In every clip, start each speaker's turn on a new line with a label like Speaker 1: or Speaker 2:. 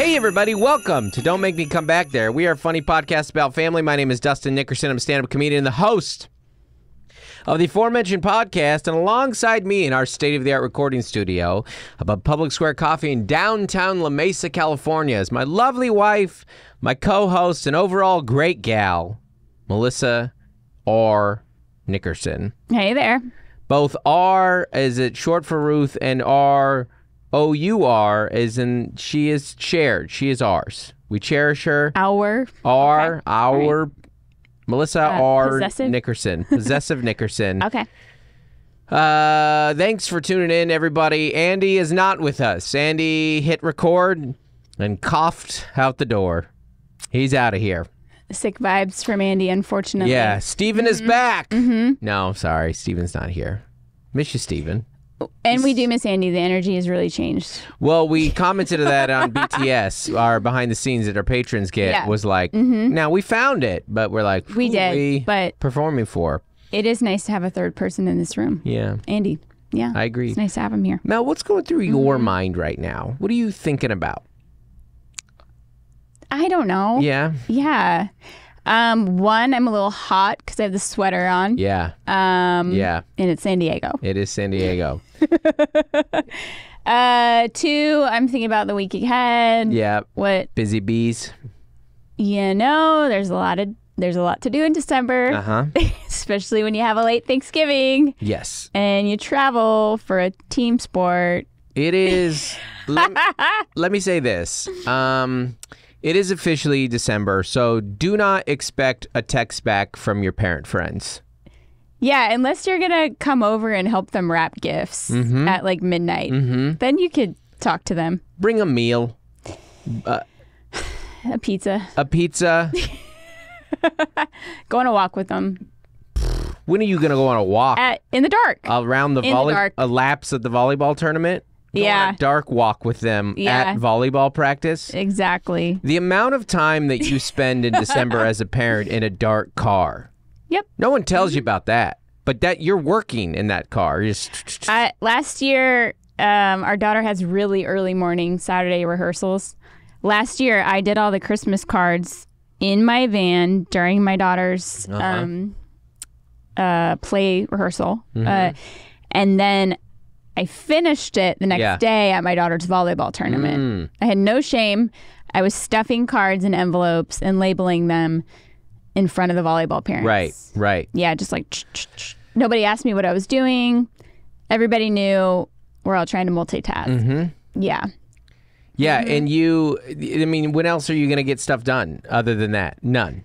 Speaker 1: Hey, everybody. Welcome to Don't Make Me Come Back There. We are a funny podcast about family. My name is Dustin Nickerson. I'm a stand-up comedian and the host of the aforementioned podcast. And alongside me in our state-of-the-art recording studio above Public Square Coffee in downtown La Mesa, California, is my lovely wife, my co-host, and overall great gal, Melissa R. Nickerson.
Speaker 2: Hey there.
Speaker 1: Both R, is it short for Ruth, and R... O-U-R, as in she is shared. She is ours. We cherish her.
Speaker 2: Our.
Speaker 1: Right. Melissa R.
Speaker 2: Possessive?
Speaker 1: Nickerson. Possessive Nickerson.
Speaker 2: Okay.
Speaker 1: Thanks for tuning in, everybody. Andy is not with us. Andy hit record and coughed out the door. He's out of here.
Speaker 2: Sick vibes from Andy, unfortunately.
Speaker 1: Yeah, Steven is back. No, sorry, Steven's not here. Miss you, Steven.
Speaker 2: And we do miss Andy. The energy has really changed.
Speaker 1: Well, we commented that on BTS, our behind the scenes that our patrons get, was like, now we found it, but we're like,
Speaker 2: We did, but
Speaker 1: performing for.
Speaker 2: it is nice to have a third person in this room.
Speaker 1: Yeah.
Speaker 2: Andy. Yeah.
Speaker 1: I agree.
Speaker 2: It's nice to have him here.
Speaker 1: Mel, what's going through your mind right now? What are you thinking about?
Speaker 2: I don't know.
Speaker 1: Yeah.
Speaker 2: Yeah. One, I'm a little hot because I have the sweater on.
Speaker 1: Yeah.
Speaker 2: And it's San Diego.
Speaker 1: It is San Diego.
Speaker 2: Two, I'm thinking about the week ahead.
Speaker 1: Yeah.
Speaker 2: What,
Speaker 1: Busy bees.
Speaker 2: there's a lot to do in December.
Speaker 1: Uh-huh.
Speaker 2: Especially when you have a late Thanksgiving
Speaker 1: Yes.
Speaker 2: and you travel for a team sport.
Speaker 1: It is. Let me say this. It is officially December, so do not expect a text back from your parent friends.
Speaker 2: Yeah, unless you're going to come over and help them wrap gifts at like midnight. Then you could talk to them.
Speaker 1: Bring a meal.
Speaker 2: A pizza.
Speaker 1: A pizza.
Speaker 2: Go on a walk with them.
Speaker 1: When are you going to go on a walk?
Speaker 2: In the dark.
Speaker 1: Around the
Speaker 2: dark.
Speaker 1: a laps at the volleyball tournament? Go on a dark walk with them at volleyball practice?
Speaker 2: Exactly.
Speaker 1: The amount of time that you spend in December as a parent in a dark car.
Speaker 2: Yep.
Speaker 1: No one tells you about that. But that you're working in that car.
Speaker 2: Last year, our daughter has really early morning Saturday rehearsals. Last year, I did all the Christmas cards in my van during my daughter's play rehearsal. And then I finished it the next day at my daughter's volleyball tournament. I had no shame. I was stuffing cards in envelopes and labeling them in front of the volleyball parents.
Speaker 1: Right.
Speaker 2: Yeah, just like, nobody asked me what I was doing. Everybody knew we're all trying to multitask. Yeah.
Speaker 1: Yeah, and when else are you going to get stuff done other than that? None.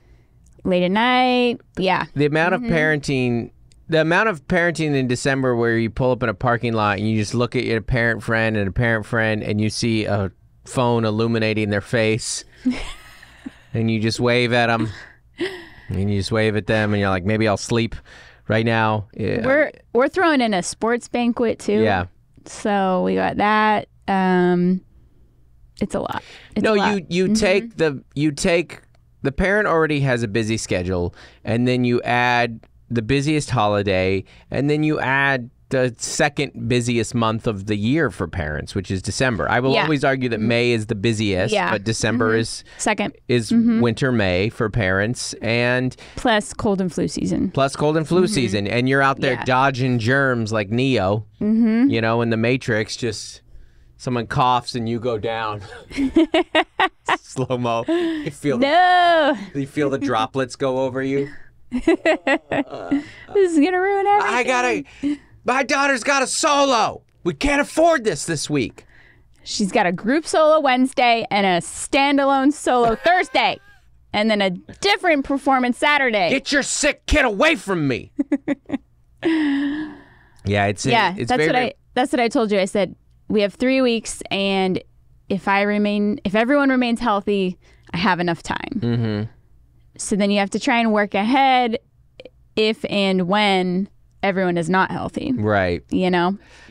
Speaker 2: Late at night, yeah.
Speaker 1: The amount of parenting in December where you pull up in a parking lot and you just look at your parent friend and you see a phone illuminating their face and you just wave at them and you just wave at them and you're like, maybe I'll sleep right now. Yeah.
Speaker 2: We're throwing in a sports banquet too.
Speaker 1: Yeah.
Speaker 2: So we got that. It's a lot.
Speaker 1: You take the parent already has a busy schedule and then you add the busiest holiday, and then you add the second busiest month of the year for parents, which is December. I will always argue that May is the busiest, but December is
Speaker 2: second.
Speaker 1: Winter May for parents, and
Speaker 2: plus cold and flu season.
Speaker 1: Season, and you're out there dodging germs like Neo, in the Matrix. Just someone coughs and you go down. Slow mo. You feel the droplets go over you.
Speaker 2: This is gonna ruin everything.
Speaker 1: My daughter's got a solo. We can't afford this week.
Speaker 2: She's got a group solo Wednesday and a standalone solo Thursday, and then a different performance Saturday.
Speaker 1: Get your sick kid away from me. That's
Speaker 2: what I told you. I said we have 3 weeks, and if everyone remains healthy, I have enough time. So then you have to try and work ahead if and when everyone is not healthy.
Speaker 1: Right.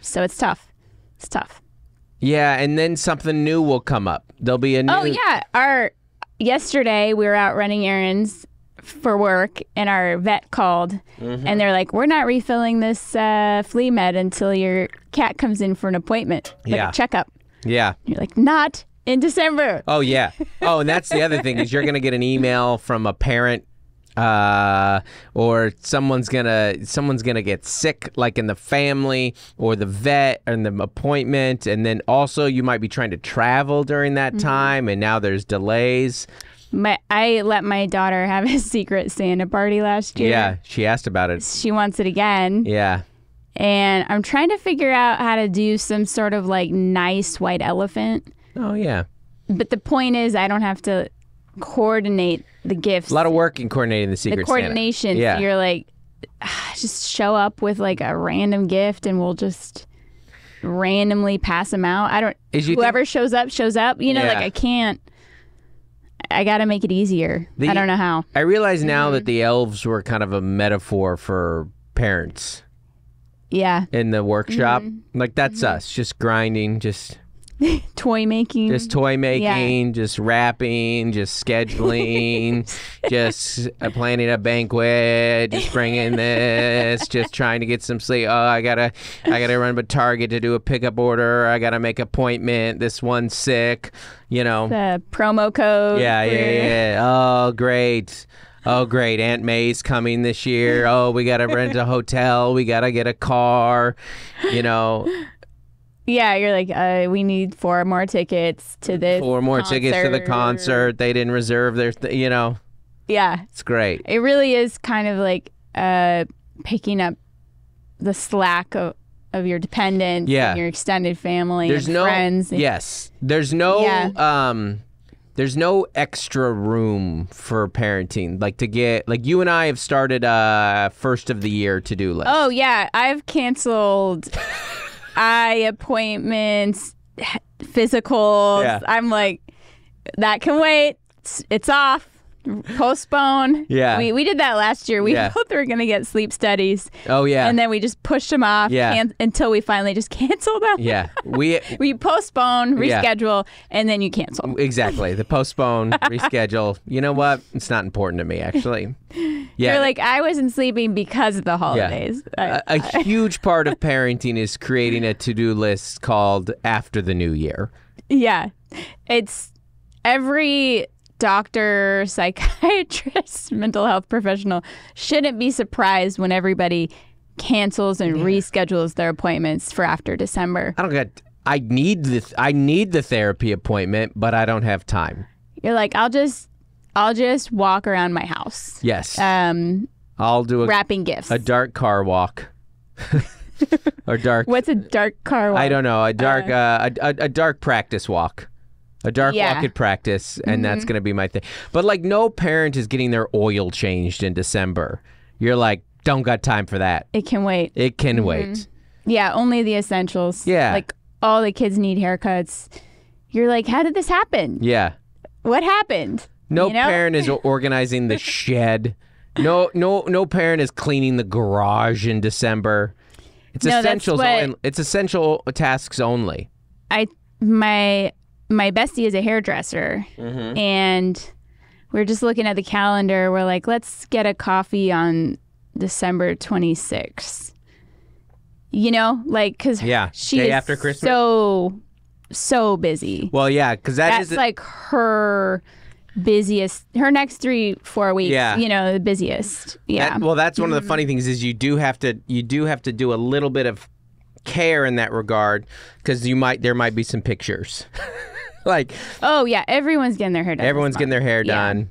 Speaker 2: So it's tough.
Speaker 1: Yeah, and then something new will come up. There'll be a new...
Speaker 2: Oh, yeah. Yesterday, we were out running errands for work, and our vet called, and they're like, we're not refilling this flea med until your cat comes in for an appointment, a checkup.
Speaker 1: Yeah.
Speaker 2: You're like, not in December.
Speaker 1: Oh, yeah. Oh, and that's the other thing is you're going to get an email from a parent or someone's gonna get sick, like in the family or the vet and the appointment, and then also you might be trying to travel during that time, and now there's delays.
Speaker 2: I let my daughter have a secret Santa party last year.
Speaker 1: Yeah, she asked about it.
Speaker 2: She wants it again.
Speaker 1: Yeah.
Speaker 2: And I'm trying to figure out how to do some sort of like nice white elephant.
Speaker 1: Oh, yeah.
Speaker 2: But the point is I don't have to coordinate the gifts.
Speaker 1: A lot of work in coordinating the secret
Speaker 2: the coordination.
Speaker 1: Santa. Yeah.
Speaker 2: So you're like, just show up with like a random gift and we'll just randomly pass them out. Whoever shows up, shows up. You know,
Speaker 1: Yeah.
Speaker 2: like I got to make it easier. I don't know how.
Speaker 1: I realize now that the elves were kind of a metaphor for parents
Speaker 2: Yeah.
Speaker 1: in the workshop. Like, that's us, just grinding, just
Speaker 2: Toy making.
Speaker 1: toy making, just wrapping, just scheduling, just planning a banquet, just bringing this, just trying to get some sleep. Oh, I gotta run to Target to do a pickup order. I gotta make an appointment. This one's sick, you know.
Speaker 2: The promo code.
Speaker 1: Yeah. Oh, great. Oh, great. Aunt May's coming this year. Oh, we got to rent a hotel. We got to get a car, you know.
Speaker 2: Yeah, you're like, we need 4 more tickets to this
Speaker 1: 4 more tickets to the concert. They didn't reserve their, you know.
Speaker 2: Yeah.
Speaker 1: It's great.
Speaker 2: It really is kind of like picking up the slack of your dependents and your extended family and friends.
Speaker 1: Yes. There's no extra room for parenting. Like to get, like you and I have started a first of the year to-do list.
Speaker 2: Oh, yeah. I've canceled eye appointments, physicals.
Speaker 1: Yeah.
Speaker 2: I'm like, that can wait. It's off. Postpone.
Speaker 1: Yeah.
Speaker 2: We did that last year. We both were going to get sleep studies.
Speaker 1: Oh, yeah.
Speaker 2: And then we just pushed them off until we finally just canceled them.
Speaker 1: Yeah.
Speaker 2: We postpone, reschedule, and then you cancel.
Speaker 1: Exactly. The postpone, reschedule. You know what? It's not important to me, actually. Yeah.
Speaker 2: You're like, I wasn't sleeping because of the holidays.
Speaker 1: Yeah. A huge part of parenting is creating a to-do list called After the New Year.
Speaker 2: Yeah. It's every doctor, psychiatrist, mental health professional shouldn't be surprised when everybody cancels and reschedules their appointments for after December.
Speaker 1: I need the therapy appointment, but I don't have time.
Speaker 2: You're like, I'll just walk around my house.
Speaker 1: Yes. I'll do
Speaker 2: wrapping gifts.
Speaker 1: A dark car walk. Or dark.
Speaker 2: What's a dark car walk?
Speaker 1: I don't know. A dark practice walk. A dark walk at practice, and that's going to be my thing. But, like, no parent is getting their oil changed in December. You're like, don't got time for that.
Speaker 2: It can wait.
Speaker 1: It can wait.
Speaker 2: Yeah, only the essentials.
Speaker 1: Yeah.
Speaker 2: Like, all the kids need haircuts. You're like, how did this happen?
Speaker 1: Yeah.
Speaker 2: What happened?
Speaker 1: No parent is organizing the shed. No parent is cleaning the garage in December. It's essentials. It's essential tasks only.
Speaker 2: My bestie is a hairdresser, and we're just looking at the calendar. We're like, let's get a coffee on December 26th. You know, like, because she
Speaker 1: day
Speaker 2: is
Speaker 1: after Christmas.
Speaker 2: so busy.
Speaker 1: Well, yeah, because
Speaker 2: that's like her busiest. Her next 3-4 weeks. Yeah. You know, the busiest. Yeah.
Speaker 1: That's one of the funny things is you do have to do a little bit of care in that regard because there might be some pictures. Like,
Speaker 2: oh yeah, everyone's getting their hair done.
Speaker 1: Everyone's getting their hair done.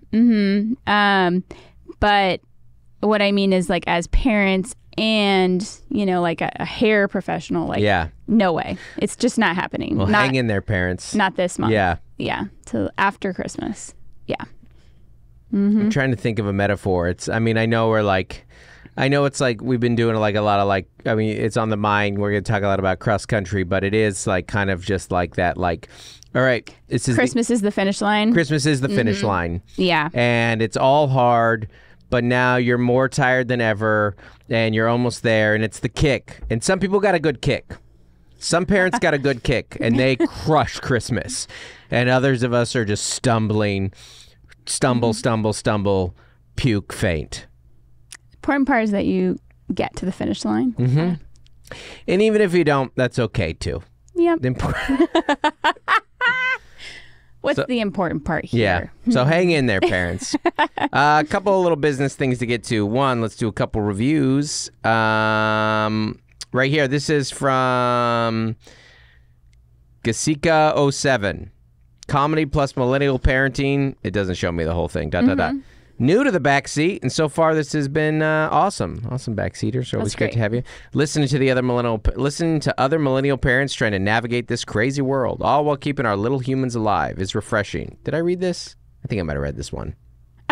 Speaker 2: But what I mean is, like, as parents and, you know, like a hair professional, like, no way. It's just not happening.
Speaker 1: Well, hang in there, parents.
Speaker 2: Not this month.
Speaker 1: Yeah.
Speaker 2: Yeah. Till after Christmas. Yeah.
Speaker 1: I'm trying to think of a metaphor. I know it's like we've been doing like a lot of like, I mean, it's on the mind. We're going to talk a lot about cross country, but it is like kind of just like that, like, all right,
Speaker 2: Christmas is the finish line.
Speaker 1: Christmas is the finish line.
Speaker 2: Yeah.
Speaker 1: And it's all hard, but now you're more tired than ever and you're almost there and it's the kick. And some people got a good kick. Some parents got a good kick and they crush Christmas. And others of us are just stumble, puke, faint.
Speaker 2: Important part is that you get to the finish line.
Speaker 1: And even if you don't, that's okay too.
Speaker 2: Yep. What's the important part
Speaker 1: Yeah.
Speaker 2: here?
Speaker 1: So hang in there, parents. A couple of little business things to get to. One, let's do a couple reviews. Right here, this is from Gasika07. Comedy plus millennial parenting. It doesn't show me the whole thing. New to the backseat, and so far this has been awesome. Awesome backseaters. Always great to have you. Listening to other millennial parents trying to navigate this crazy world, all while keeping our little humans alive, is refreshing. Did I read this? I think I might have read this one.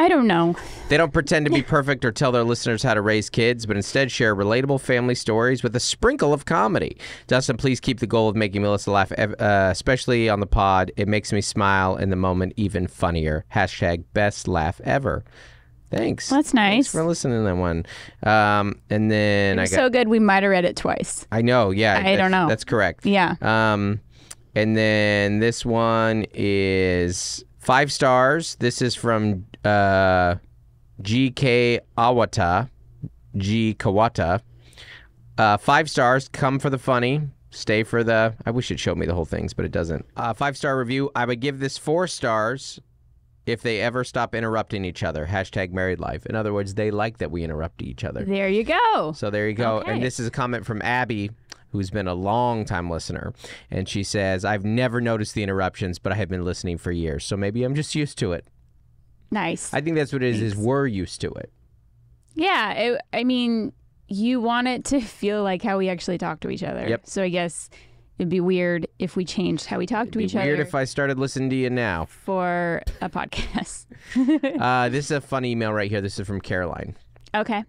Speaker 2: I don't know.
Speaker 1: They don't pretend to be perfect or tell their listeners how to raise kids, but instead share relatable family stories with a sprinkle of comedy. Dustin, please keep the goal of making Melissa laugh, especially on the pod. It makes me smile in the moment even funnier. # best laugh ever. Thanks.
Speaker 2: That's nice.
Speaker 1: Thanks for listening to that one. And then
Speaker 2: so good we might have read it twice.
Speaker 1: I know, yeah.
Speaker 2: I don't know.
Speaker 1: That's correct.
Speaker 2: Yeah.
Speaker 1: And then this one is 5 stars. This is from GK Awata. G Kawata. 5 stars. Come for the funny. Stay for the... I wish it showed me the whole things, but it doesn't. 5-star review. I would give this 4 stars if they ever stop interrupting each other. # married life. In other words, they like that we interrupt each other.
Speaker 2: There you go.
Speaker 1: So there you go.
Speaker 2: Okay.
Speaker 1: And this is a comment from Abby, who's been a long-time listener. And she says, I've never noticed the interruptions, but I have been listening for years. So maybe I'm just used to it.
Speaker 2: Nice.
Speaker 1: I think that's what it is we're used to it.
Speaker 2: Yeah. I mean, you want it to feel like how we actually talk to each other.
Speaker 1: Yep.
Speaker 2: So I guess it'd be weird if we changed how we talk to each other.
Speaker 1: Weird if I started listening to you now.
Speaker 2: For a podcast.
Speaker 1: This is a fun email right here. This is from Caroline.
Speaker 2: Okay.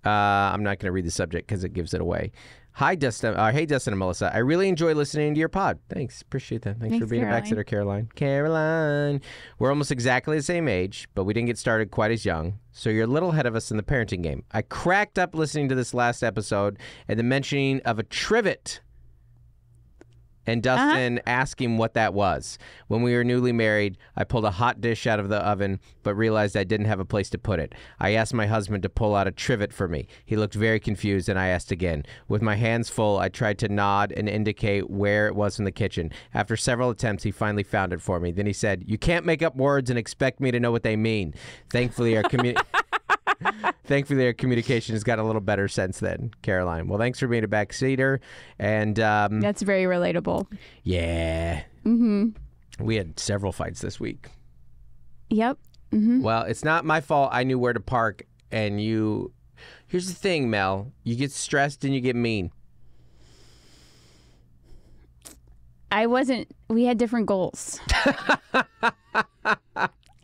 Speaker 1: I'm not going to read the subject because it gives it away. Hi, Dustin. Hey, Dustin and Melissa. I really enjoy listening to your pod. Thanks. Appreciate that. Thanks for being
Speaker 2: Caroline.
Speaker 1: a backseater, Caroline. Caroline. We're almost exactly the same age, but we didn't get started quite as young, so you're a little ahead of us in the parenting game. I cracked up listening to this last episode and the mentioning of a trivet and Dustin asking what that was. When we were newly married, I pulled a hot dish out of the oven, but realized I didn't have a place to put it. I asked my husband to pull out a trivet for me. He looked very confused, and I asked again. With my hands full, I tried to nod and indicate where it was in the kitchen. After several attempts, he finally found it for me. Then he said, "You can't make up words and expect me to know what they mean." Thankfully, our communication has got a little better since then, Caroline. Well, thanks for being a backseater. And
Speaker 2: that's very relatable.
Speaker 1: Yeah.
Speaker 2: Mm-hmm.
Speaker 1: We had several fights this week.
Speaker 2: Yep. Mm-hmm.
Speaker 1: Well, it's not my fault. I knew where to park, and you... Here's the thing, Mel. You get stressed and you get mean.
Speaker 2: I wasn't... We had different goals.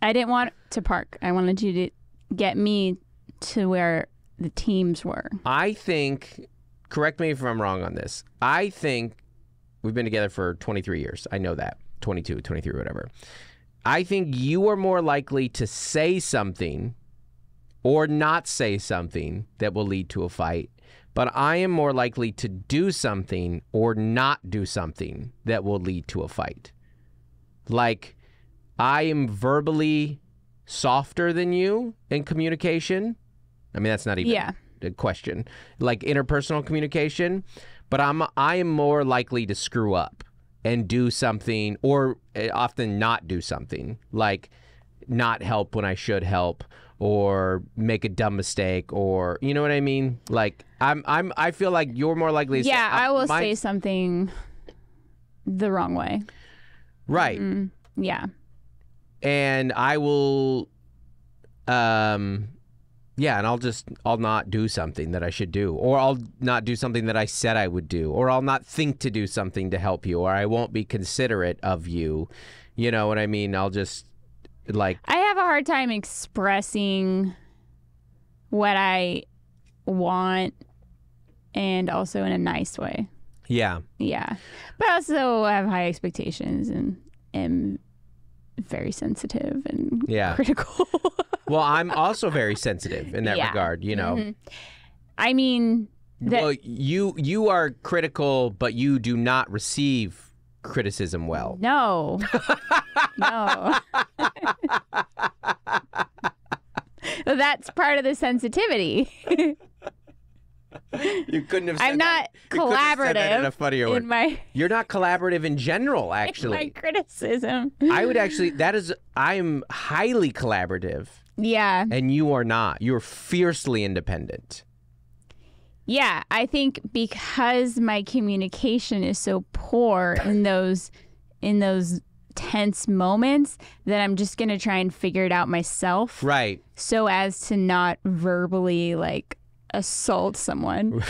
Speaker 2: I didn't want to park. I wanted you to get me to where the teams were.
Speaker 1: I think... Correct me if I'm wrong on this. I think... We've been together for 23 years. I know that. 22, 23, whatever. I think you are more likely to say something or not say something that will lead to a fight. But I am more likely to do something or not do something that will lead to a fight. Like, I am verbally softer than you in communication. I mean, that's not even a question. Like interpersonal communication. But I am more likely to screw up and do something, or often not do something, like not help when I should help, or make a dumb mistake, or you know what I mean? Like I feel like you're more likely to say,
Speaker 2: I will say something the wrong way.
Speaker 1: Right.
Speaker 2: Mm-hmm. Yeah.
Speaker 1: And I will and I'll not do something that I should do, or I'll not do something that I said I would do, or I'll not think to do something to help you, or I won't be considerate of you. You know what I mean? I'll just I
Speaker 2: have a hard time expressing what I want, and also in a nice way.
Speaker 1: Yeah.
Speaker 2: Yeah. But I also have high expectations and am very sensitive and critical.
Speaker 1: Well, I'm also very sensitive in that regard, you know.
Speaker 2: Mm-hmm. I mean...
Speaker 1: Well, you are critical, but you do not receive criticism well.
Speaker 2: No. No. That's part of the sensitivity.
Speaker 1: You couldn't have said
Speaker 2: I'm not
Speaker 1: that. You couldn't have said that in a
Speaker 2: collaborative
Speaker 1: funnier word.
Speaker 2: in my
Speaker 1: You're not collaborative in general,
Speaker 2: my
Speaker 1: actually.
Speaker 2: criticism.
Speaker 1: I would actually, I'm highly collaborative,
Speaker 2: Yeah.
Speaker 1: and you are not. You're fiercely independent.
Speaker 2: Yeah, I think because my communication is so poor in those tense moments that I'm just going to try and figure it out myself
Speaker 1: Right.
Speaker 2: so as to not verbally like assault someone.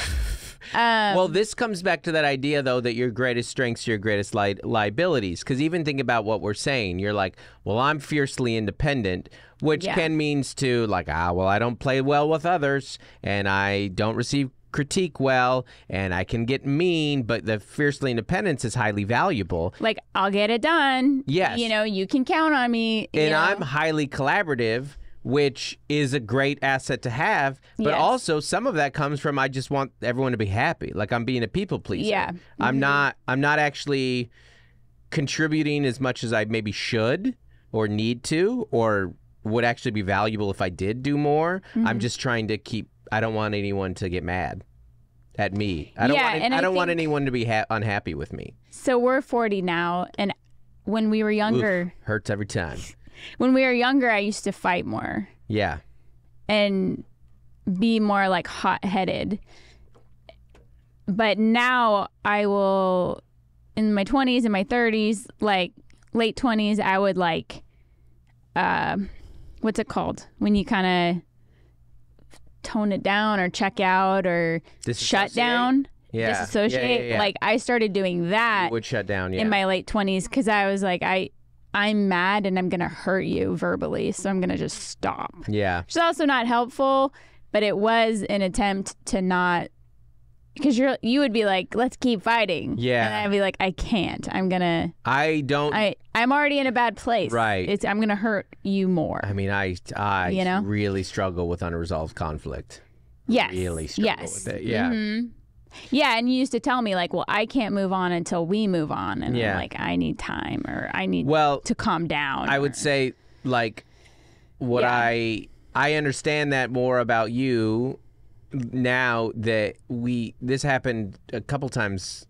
Speaker 1: Well, this comes back to that idea, though, that your greatest strengths are your greatest liabilities. Because even think about what we're saying. You're like, well, I'm fiercely independent, which
Speaker 2: Yeah.
Speaker 1: can means to like, well, I don't play well with others, and I don't receive critique well, and I can get mean, but the fiercely independence is highly valuable.
Speaker 2: Like, I'll get it done.
Speaker 1: Yes.
Speaker 2: You know, you can count on me. you
Speaker 1: And
Speaker 2: know?
Speaker 1: I'm highly collaborative, which is a great asset to have. But
Speaker 2: Yes.
Speaker 1: also some of that comes from I just want everyone to be happy. Like I'm being a people pleaser.
Speaker 2: Yeah.
Speaker 1: I'm not actually contributing as much as I maybe should or need to or would actually be valuable if I did do more. I'm just trying to I don't want anyone to get mad at me. I don't
Speaker 2: Yeah, and
Speaker 1: I
Speaker 2: I
Speaker 1: don't want
Speaker 2: think-
Speaker 1: anyone to be unhappy with me.
Speaker 2: So we're 40 now, and when we were younger,
Speaker 1: Hurts every time.
Speaker 2: I used to fight more
Speaker 1: Yeah.
Speaker 2: and be more like hot-headed. But now I will, in my 20s and my 30s, like late 20s, I would like, what's it called? When you kind of tone it down or check out or shut
Speaker 1: Disassociate?
Speaker 2: down,
Speaker 1: Yeah.
Speaker 2: disassociate.
Speaker 1: Yeah.
Speaker 2: Like I started doing that
Speaker 1: Would shut down, yeah.
Speaker 2: in my late 20s because I was like, I'm mad and I'm going to hurt you verbally. So I'm going to just stop.
Speaker 1: Yeah.
Speaker 2: Which is also not helpful, but it was an attempt to not, because you would be like, let's keep fighting.
Speaker 1: Yeah.
Speaker 2: And I'd be like, I can't. I'm already in a bad place.
Speaker 1: Right.
Speaker 2: I'm going to hurt you more.
Speaker 1: I mean, I
Speaker 2: You know?
Speaker 1: really struggle with unresolved conflict.
Speaker 2: Yes.
Speaker 1: Really struggle with it. Yeah.
Speaker 2: Mm-hmm. Yeah, and you used to tell me like, well, I can't move on until we move on. And
Speaker 1: Yeah.
Speaker 2: I'm like, I need time or I need
Speaker 1: Well,
Speaker 2: to calm down.
Speaker 1: I would say like what
Speaker 2: Yeah.
Speaker 1: I understand that more about you now that this happened a couple times.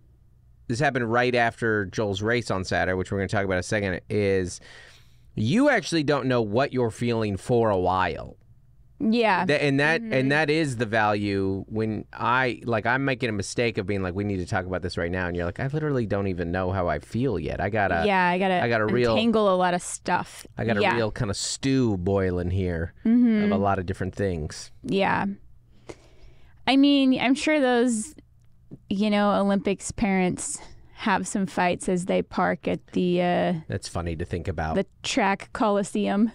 Speaker 1: This happened right after Joel's race on Saturday, which we're going to talk about in a second, is you actually don't know what you're feeling for a while.
Speaker 2: Yeah.
Speaker 1: And that is the value when I'm making a mistake of being like, we need to talk about this right now, and you're like, I literally don't even know how I feel yet. I gotta
Speaker 2: untangle a lot of stuff.
Speaker 1: I got a real kind of stew boiling here of a lot of different things.
Speaker 2: Yeah. I mean, I'm sure those, Olympics parents have some fights as they park at the
Speaker 1: That's funny to think about.
Speaker 2: track coliseum.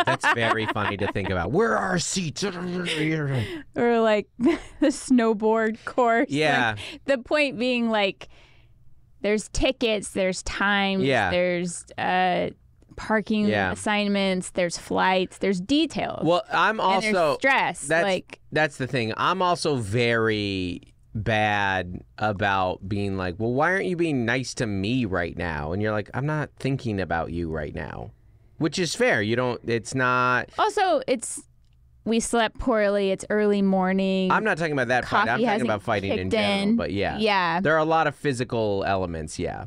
Speaker 1: That's very funny to think about. Where are our seats?
Speaker 2: Or like the snowboard course.
Speaker 1: Yeah.
Speaker 2: Like, the point being like there's tickets, there's times,
Speaker 1: Yeah.
Speaker 2: there's parking
Speaker 1: Yeah.
Speaker 2: assignments, there's flights, there's details.
Speaker 1: Well, I'm
Speaker 2: and there's
Speaker 1: also
Speaker 2: stress.
Speaker 1: that's the thing. I'm also very bad about being like, well, why aren't you being nice to me right now? And you're like, I'm not thinking about you right now. Which is fair. It's not.
Speaker 2: Also, we slept poorly. It's early morning.
Speaker 1: I'm not talking about that fight. I'm
Speaker 2: Coffee
Speaker 1: talking
Speaker 2: hasn't
Speaker 1: about fighting in
Speaker 2: kicked
Speaker 1: general.
Speaker 2: in.
Speaker 1: But yeah.
Speaker 2: Yeah.
Speaker 1: There are a lot of physical elements, yeah.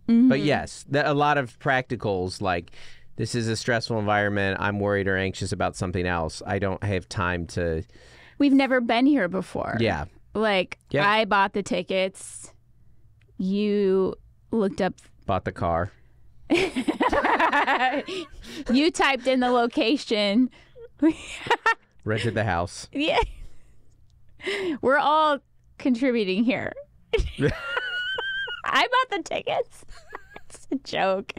Speaker 2: Mm-hmm.
Speaker 1: But yes, a lot of practicals, like this is a stressful environment. I'm worried or anxious about something else. I don't have time to.
Speaker 2: We've never been here before.
Speaker 1: Yeah.
Speaker 2: Like,
Speaker 1: Yeah.
Speaker 2: I bought the tickets. You looked up.
Speaker 1: Bought the car.
Speaker 2: You typed in the location.
Speaker 1: Rented the house.
Speaker 2: Yeah. We're all contributing here. I bought the tickets. It's a joke.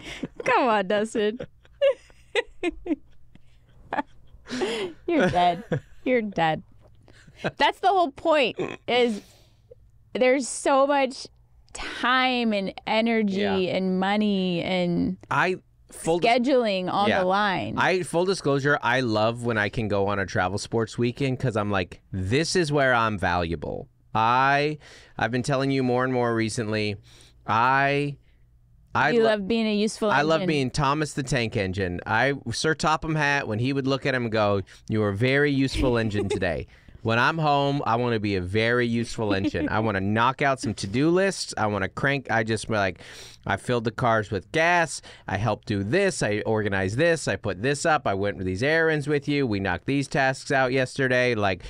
Speaker 2: Come on, Dustin. You're dead. You're dead. That's the whole point, is there's so much time and energy and money and scheduling on the line.
Speaker 1: Full disclosure, I love when I can go on a travel sports weekend because I'm like, this is where I'm valuable. I've been telling you more and more recently, I
Speaker 2: love being a useful engine.
Speaker 1: I love being Thomas the Tank Engine. Sir Topham Hatt, when he would look at him and go, you are a very useful engine today. When I'm home, I want to be a very useful engine. I want to knock out some to-do lists. I want to crank. I filled the cars with gas. I helped do this. I organized this. I put this up. I went with these errands with you. We knocked these tasks out yesterday. Like,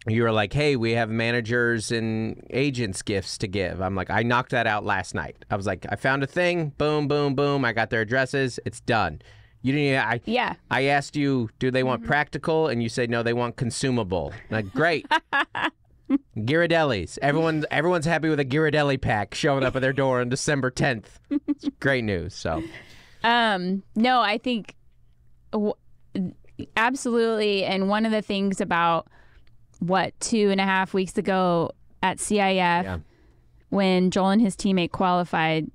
Speaker 1: you were like, hey, we have managers and agents gifts to give. I'm like, I knocked that out last night. I was like, I found a thing. Boom, boom, boom. I got their addresses. It's done. You didn't. I asked you, do they want practical? And you said no, they want consumable. Like, great. Ghirardelli's. Everyone's happy with a Ghirardelli pack showing up at their door on December 10th. It's great news. So,
Speaker 2: no, I think absolutely. And one of the things about 2.5 weeks ago at CIF, when Joel and his teammate qualified,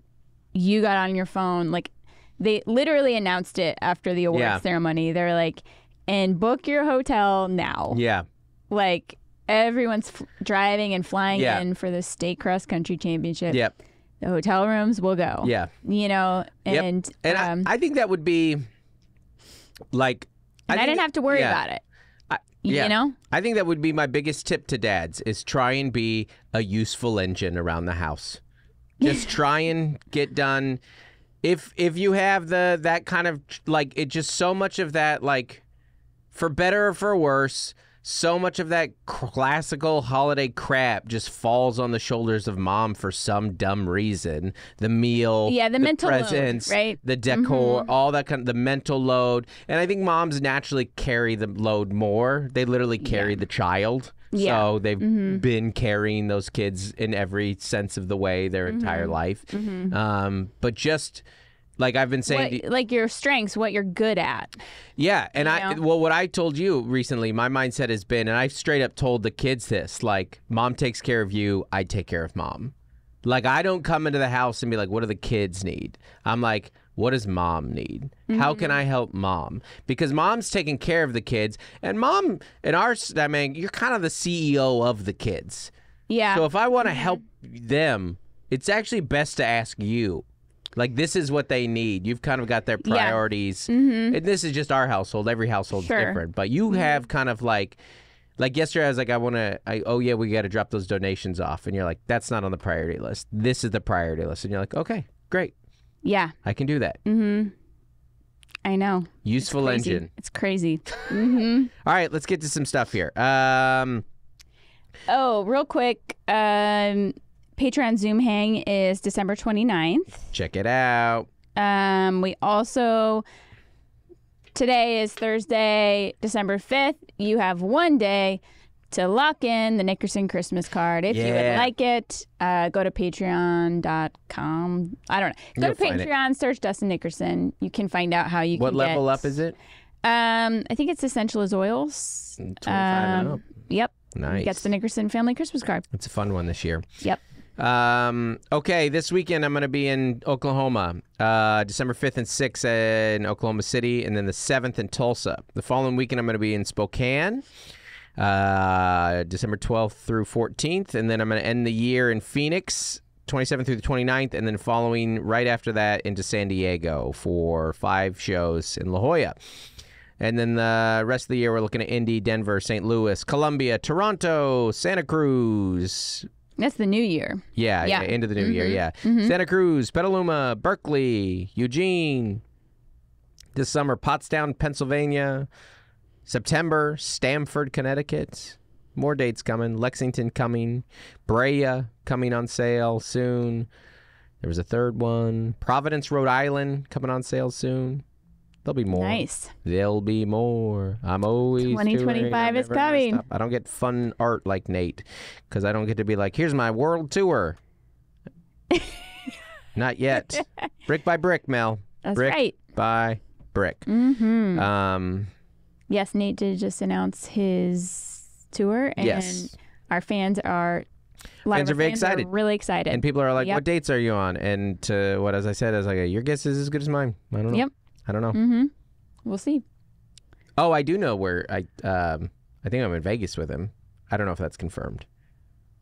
Speaker 2: you got on your phone. Like, they literally announced it after the awards ceremony. They're like, and book your hotel now.
Speaker 1: Yeah.
Speaker 2: Like, everyone's driving and flying in for the state cross country championship.
Speaker 1: Yep.
Speaker 2: The hotel rooms will go.
Speaker 1: Yeah.
Speaker 2: You know, and
Speaker 1: I think that would be like,
Speaker 2: I didn't have to worry about it. You know? I
Speaker 1: think that would be my biggest tip to dads is try and be a useful engine around the house. Just try and get done. If you have that kind of, like, it just so much of that, like, for better or for worse, so much of that classical holiday crap just falls on the shoulders of mom for some dumb reason. The meal,
Speaker 2: the mental
Speaker 1: presents,
Speaker 2: load, right?
Speaker 1: The decor, all that kind of, the mental load. And I think moms naturally carry the load more. They literally carry the child.
Speaker 2: Yeah.
Speaker 1: So they've been carrying those kids in every sense of the way their entire life. But just like I've been saying,
Speaker 2: like your strengths, what you're good at.
Speaker 1: Yeah, and what I told you recently, my mindset has been, and I straight up told the kids this, like, mom takes care of you, I take care of mom. Like, I don't come into the house and be like, what do the kids need? I'm like, what does mom need? How can I help mom? Because mom's taking care of the kids, and mom, I mean, you're kind of the CEO of the kids.
Speaker 2: Yeah.
Speaker 1: So if I want to help them, it's actually best to ask you. Like, this is what they need. You've kind of got their priorities. And this is just our household. Every household's different. But you have kind of like yesterday I was like, we got to drop those donations off. And you're like, that's not on the priority list. This is the priority list. And you're like, okay, great.
Speaker 2: Yeah.
Speaker 1: I can do that.
Speaker 2: I know.
Speaker 1: Useful engine.
Speaker 2: It's crazy.
Speaker 1: All right, let's get to some stuff here.
Speaker 2: Real quick. Patreon Zoom Hang is December 29th.
Speaker 1: Check it out.
Speaker 2: We also, today is Thursday, December 5th. You have one day to lock in the Nickerson Christmas card. If you would like it, go to patreon.com. I don't know. Go to Patreon, search Dustin Nickerson. You can find out how you can
Speaker 1: What level up is it?
Speaker 2: I think it's Essential as Oils.
Speaker 1: 25 and up.
Speaker 2: Yep.
Speaker 1: Nice.
Speaker 2: Gets the Nickerson family Christmas card.
Speaker 1: It's a fun one this year.
Speaker 2: Yep.
Speaker 1: Okay, this weekend I'm going to be in Oklahoma, December 5th and 6th in Oklahoma City, and then the 7th in Tulsa. The following weekend I'm going to be in Spokane, December 12th through 14th, and then I'm going to end the year in Phoenix, 27th through the 29th, and then following right after that into San Diego for 5 shows in La Jolla. And then the rest of the year we're looking at Indy, Denver, St. Louis, Columbia, Toronto, Santa Cruz.
Speaker 2: That's the new year.
Speaker 1: Yeah, into the new year, yeah. Santa Cruz, Petaluma, Berkeley, Eugene. This summer, Pottstown, Pennsylvania. September, Stamford, Connecticut. More dates coming. Lexington coming. Brea coming on sale soon. There was a third one. Providence, Rhode Island coming on sale soon. There'll be more.
Speaker 2: Nice.
Speaker 1: There'll be more. I'm always
Speaker 2: 2025 is coming.
Speaker 1: I don't get fun art like Nate because I don't get to be like, here's my world tour. Not yet. Brick by brick, Mel.
Speaker 2: That's
Speaker 1: brick
Speaker 2: right.
Speaker 1: By brick.
Speaker 2: Yes, Nate did just announce his tour, and our fans are.
Speaker 1: Fans are very excited.
Speaker 2: Really excited.
Speaker 1: And people are like, what dates are you on? And as I said, I was like, your guess is as good as mine. I don't know.
Speaker 2: Yep.
Speaker 1: I don't know.
Speaker 2: We'll see.
Speaker 1: Oh, I do know where I think I'm in Vegas with him. I don't know if that's confirmed.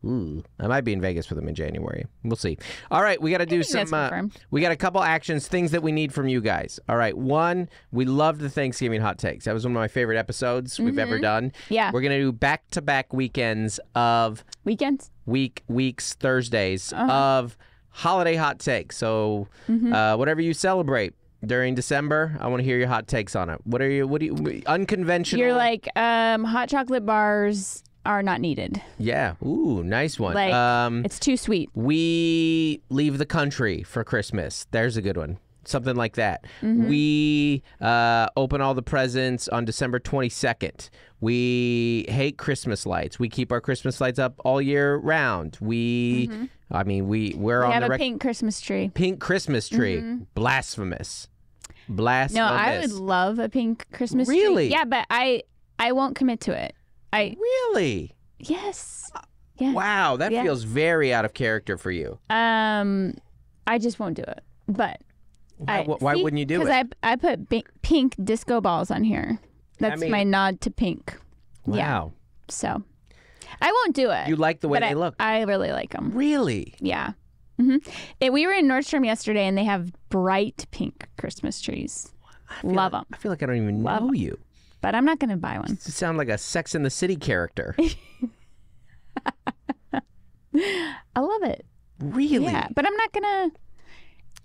Speaker 1: Ooh, I might be in Vegas with them in January. We'll see. All right, we got to do
Speaker 2: think that's
Speaker 1: some.
Speaker 2: confirmed.
Speaker 1: We got a couple actions, things that we need from you guys. All right, one, we love the Thanksgiving hot takes. That was one of my favorite episodes we've ever done.
Speaker 2: Yeah.
Speaker 1: We're gonna do back-to-back weekends of
Speaker 2: Weekends?
Speaker 1: weeks, Thursdays of holiday hot takes. So whatever you celebrate during December, I want to hear your hot takes on it. What do you unconventional?
Speaker 2: You're like, hot chocolate bars are not needed.
Speaker 1: Yeah. Ooh, nice one.
Speaker 2: Like, it's too sweet.
Speaker 1: We leave the country for Christmas. There's a good one. Something like that. We open all the presents on December 22nd. We hate Christmas lights. We keep our Christmas lights up all year round. We're on
Speaker 2: have
Speaker 1: the
Speaker 2: a pink Christmas tree.
Speaker 1: pink Christmas tree. Blasphemous. Blasphemous.
Speaker 2: No, I would love a pink Christmas tree.
Speaker 1: Really?
Speaker 2: Yeah, but I won't commit to it.
Speaker 1: Really?
Speaker 2: Yes. Yeah.
Speaker 1: Wow, that
Speaker 2: Yeah.
Speaker 1: feels very out of character for you.
Speaker 2: I just won't do it. But
Speaker 1: Why wouldn't you do it?
Speaker 2: Because I put pink disco balls on here. That's my nod to pink.
Speaker 1: Wow.
Speaker 2: Yeah. So I won't do it.
Speaker 1: You like the way
Speaker 2: but
Speaker 1: they look?
Speaker 2: I really like them.
Speaker 1: Really?
Speaker 2: Yeah. We were in Nordstrom yesterday, and they have bright pink Christmas trees. Love them.
Speaker 1: I feel like I don't even know you.
Speaker 2: But I'm not going to buy one.
Speaker 1: You sound like a Sex and the City character.
Speaker 2: I love it.
Speaker 1: Really?
Speaker 2: Yeah, but I'm not going to,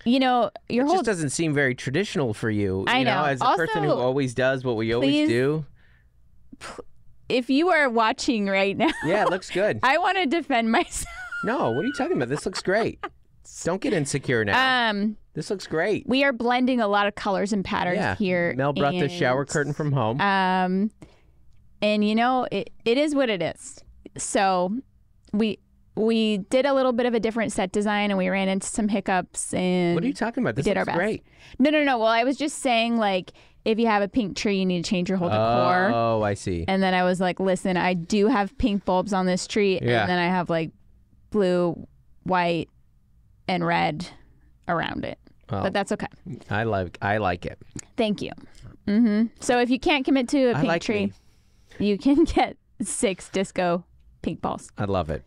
Speaker 2: your
Speaker 1: It
Speaker 2: whole...
Speaker 1: just doesn't seem very traditional for you.
Speaker 2: I know.
Speaker 1: As a person who
Speaker 2: Also,
Speaker 1: always does what we always
Speaker 2: please-
Speaker 1: do.
Speaker 2: If you are watching right now,
Speaker 1: Yeah, it looks good.
Speaker 2: I want to defend myself.
Speaker 1: No, what are you talking about? This looks great. Don't get insecure now. This looks great.
Speaker 2: We are blending a lot of colors and patterns
Speaker 1: Yeah.
Speaker 2: here.
Speaker 1: Mel brought the shower curtain from home.
Speaker 2: And it is what it is. So we did a little bit of a different set design, and we ran into some hiccups. And
Speaker 1: What are you talking about? This
Speaker 2: did our
Speaker 1: looks
Speaker 2: best.
Speaker 1: great.
Speaker 2: No. Well, I was just saying, like, if you have a pink tree, you need to change your whole decor.
Speaker 1: Oh, I see.
Speaker 2: And then I was like, listen, I do have pink bulbs on this tree,
Speaker 1: Yeah.
Speaker 2: and then I have like blue, white, and red around it.
Speaker 1: Oh.
Speaker 2: But that's okay.
Speaker 1: I like it.
Speaker 2: Thank you. So if you can't commit to a
Speaker 1: I
Speaker 2: pink
Speaker 1: like
Speaker 2: tree,
Speaker 1: me.
Speaker 2: you can get 6 disco pink balls.
Speaker 1: I love it.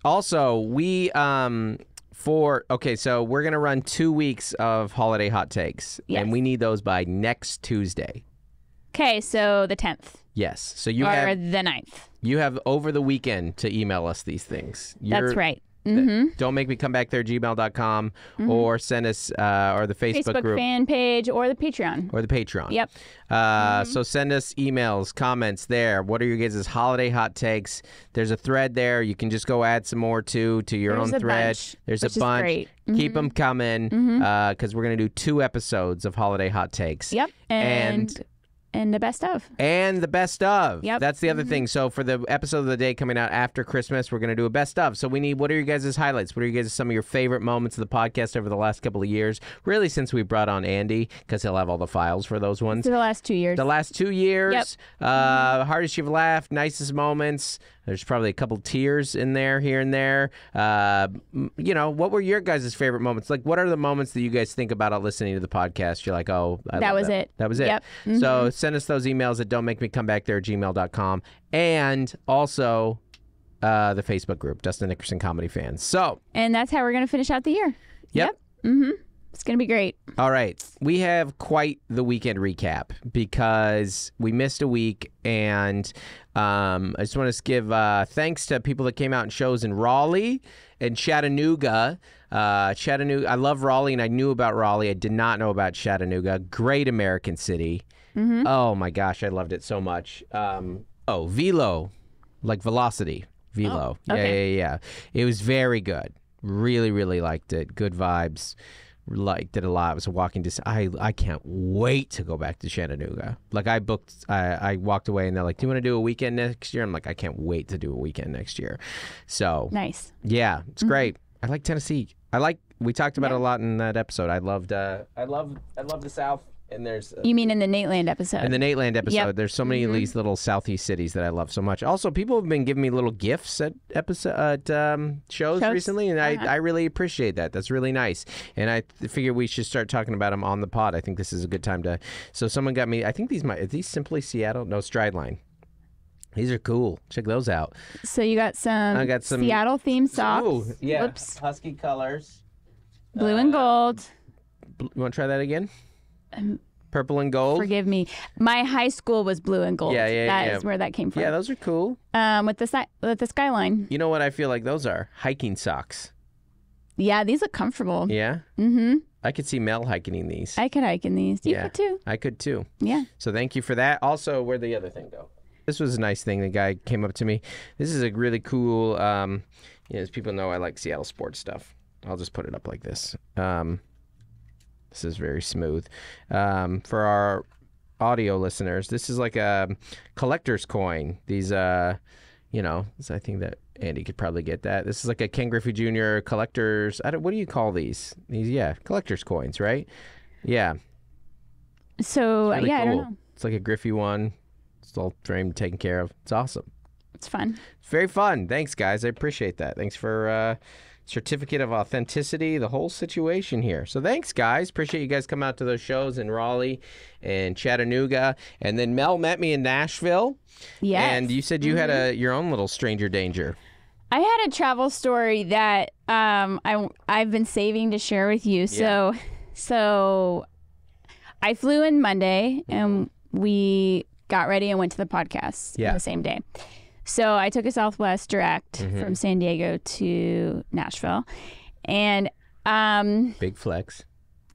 Speaker 1: Also, we so we're gonna run 2 weeks of holiday hot takes,
Speaker 2: Yes.
Speaker 1: and we need those by next Tuesday.
Speaker 2: Okay, so the 10th
Speaker 1: Yes. So you
Speaker 2: or
Speaker 1: have
Speaker 2: the 9th.
Speaker 1: over the weekend to email us these things.
Speaker 2: That's right.
Speaker 1: Don't make me come back there, gmail.com, or send us or the Facebook group
Speaker 2: fan page or the Patreon.
Speaker 1: or the Patreon.
Speaker 2: Yep.
Speaker 1: So send us emails, comments there. What are your guys' holiday hot takes? There's a thread there. You can just go add some more to your
Speaker 2: There's
Speaker 1: own
Speaker 2: a
Speaker 1: thread.
Speaker 2: bunch,
Speaker 1: There's
Speaker 2: which
Speaker 1: a
Speaker 2: is
Speaker 1: bunch.
Speaker 2: great.
Speaker 1: Keep them coming because we're going to do 2 episodes of holiday hot takes.
Speaker 2: Yep. And the best of.
Speaker 1: And the best of.
Speaker 2: Yep.
Speaker 1: That's the other thing. So for the episode of the day coming out after Christmas, we're going to do a best of. So we need, what are your guys' highlights? What are you guys' some of your favorite moments of the podcast over the last couple of years? Really since we brought on Andy, because he'll have all the files for those ones.
Speaker 2: So the last 2 years.
Speaker 1: The last 2 years.
Speaker 2: Yep.
Speaker 1: Hardest you've laughed, nicest moments. There's probably a couple tears in there, here and there. What were your guys' favorite moments? Like, what are the moments that you guys think about listening to the podcast? You're like, oh,
Speaker 2: That was it.
Speaker 1: That was it.
Speaker 2: Yep.
Speaker 1: So send us those emails at don'tmakemecomebackThere@gmail.com. And also the Facebook group, Dustin Nickerson Comedy Fans. So.
Speaker 2: And that's how we're going to finish out the year.
Speaker 1: Yep.
Speaker 2: It's going to be great.
Speaker 1: All right. We have quite the weekend recap because we missed a week. And I just want to give thanks to people that came out in shows in Raleigh and Chattanooga. I love Raleigh, and I knew about Raleigh. I did not know about Chattanooga. Great American city. Oh, my gosh. I loved it so much. Velo, like velocity. Velo.
Speaker 2: Oh, okay.
Speaker 1: Yeah. It was very good. Really, really liked it. Good vibes. Liked it a lot. It was a walking distance. I can't wait to go back to Chattanooga. Like I walked away and they're like, do you want to do a weekend next year? I'm like, I can't wait to do a weekend next year. So
Speaker 2: Nice.
Speaker 1: yeah, it's great. I like Tennessee. We talked about it a lot in that episode. I love the South. And there's
Speaker 2: You mean in the Nateland episode?
Speaker 1: in the Nateland episode,
Speaker 2: Yep.
Speaker 1: there's so many of these little southeast cities that I love so much. Also, people have been giving me little gifts at shows recently, and I really appreciate that. That's really nice. And I figure we should start talking about them on the pod. I think this is a good time to. So someone got me. I think are these Simply Seattle? No, Strideline. These are cool. Check those out.
Speaker 2: So you got some,
Speaker 1: I got some
Speaker 2: Seattle themed socks.
Speaker 1: Oh, yeah.
Speaker 2: Whoops.
Speaker 1: Husky colors.
Speaker 2: Blue and gold.
Speaker 1: You want to try that again? Purple and gold.
Speaker 2: Forgive me. My high school was blue and gold.
Speaker 1: Yeah.
Speaker 2: That is where that came from.
Speaker 1: Yeah, those are cool.
Speaker 2: With the skyline.
Speaker 1: You know what I feel like those are? Hiking socks.
Speaker 2: Yeah, these look comfortable.
Speaker 1: Yeah?
Speaker 2: Mm-hmm.
Speaker 1: I could see Mel hiking in these.
Speaker 2: I could hike in these. You
Speaker 1: Yeah.
Speaker 2: could too.
Speaker 1: I could too.
Speaker 2: Yeah.
Speaker 1: So thank you for that. Also, where'd the other thing go? This was a nice thing. The guy came up to me. This is a really cool, as people know, I like Seattle sports stuff. I'll just put it up like this. This is very smooth. For our audio listeners, this is like a collector's coin. These, I think that Andy could probably get that. This is like a Ken Griffey Jr. collector's, what do you call these? Collector's coins, right? Yeah.
Speaker 2: So,
Speaker 1: It's really
Speaker 2: I don't
Speaker 1: cool.
Speaker 2: know.
Speaker 1: It's like a Griffey one. It's all framed, taken care of. It's awesome.
Speaker 2: It's fun.
Speaker 1: It's very fun. Thanks, guys. I appreciate that. Thanks for certificate of authenticity, the whole situation here. So thanks, guys. Appreciate you guys coming out to those shows in Raleigh and Chattanooga. And then Mel met me in Nashville.
Speaker 2: Yes.
Speaker 1: And you said you had your own little stranger danger.
Speaker 2: I had a travel story that I've been saving to share with you.
Speaker 1: Yeah.
Speaker 2: So I flew in Monday and we got ready and went to the podcast the same day. So I took a Southwest direct from San Diego to Nashville. And
Speaker 1: Big flex.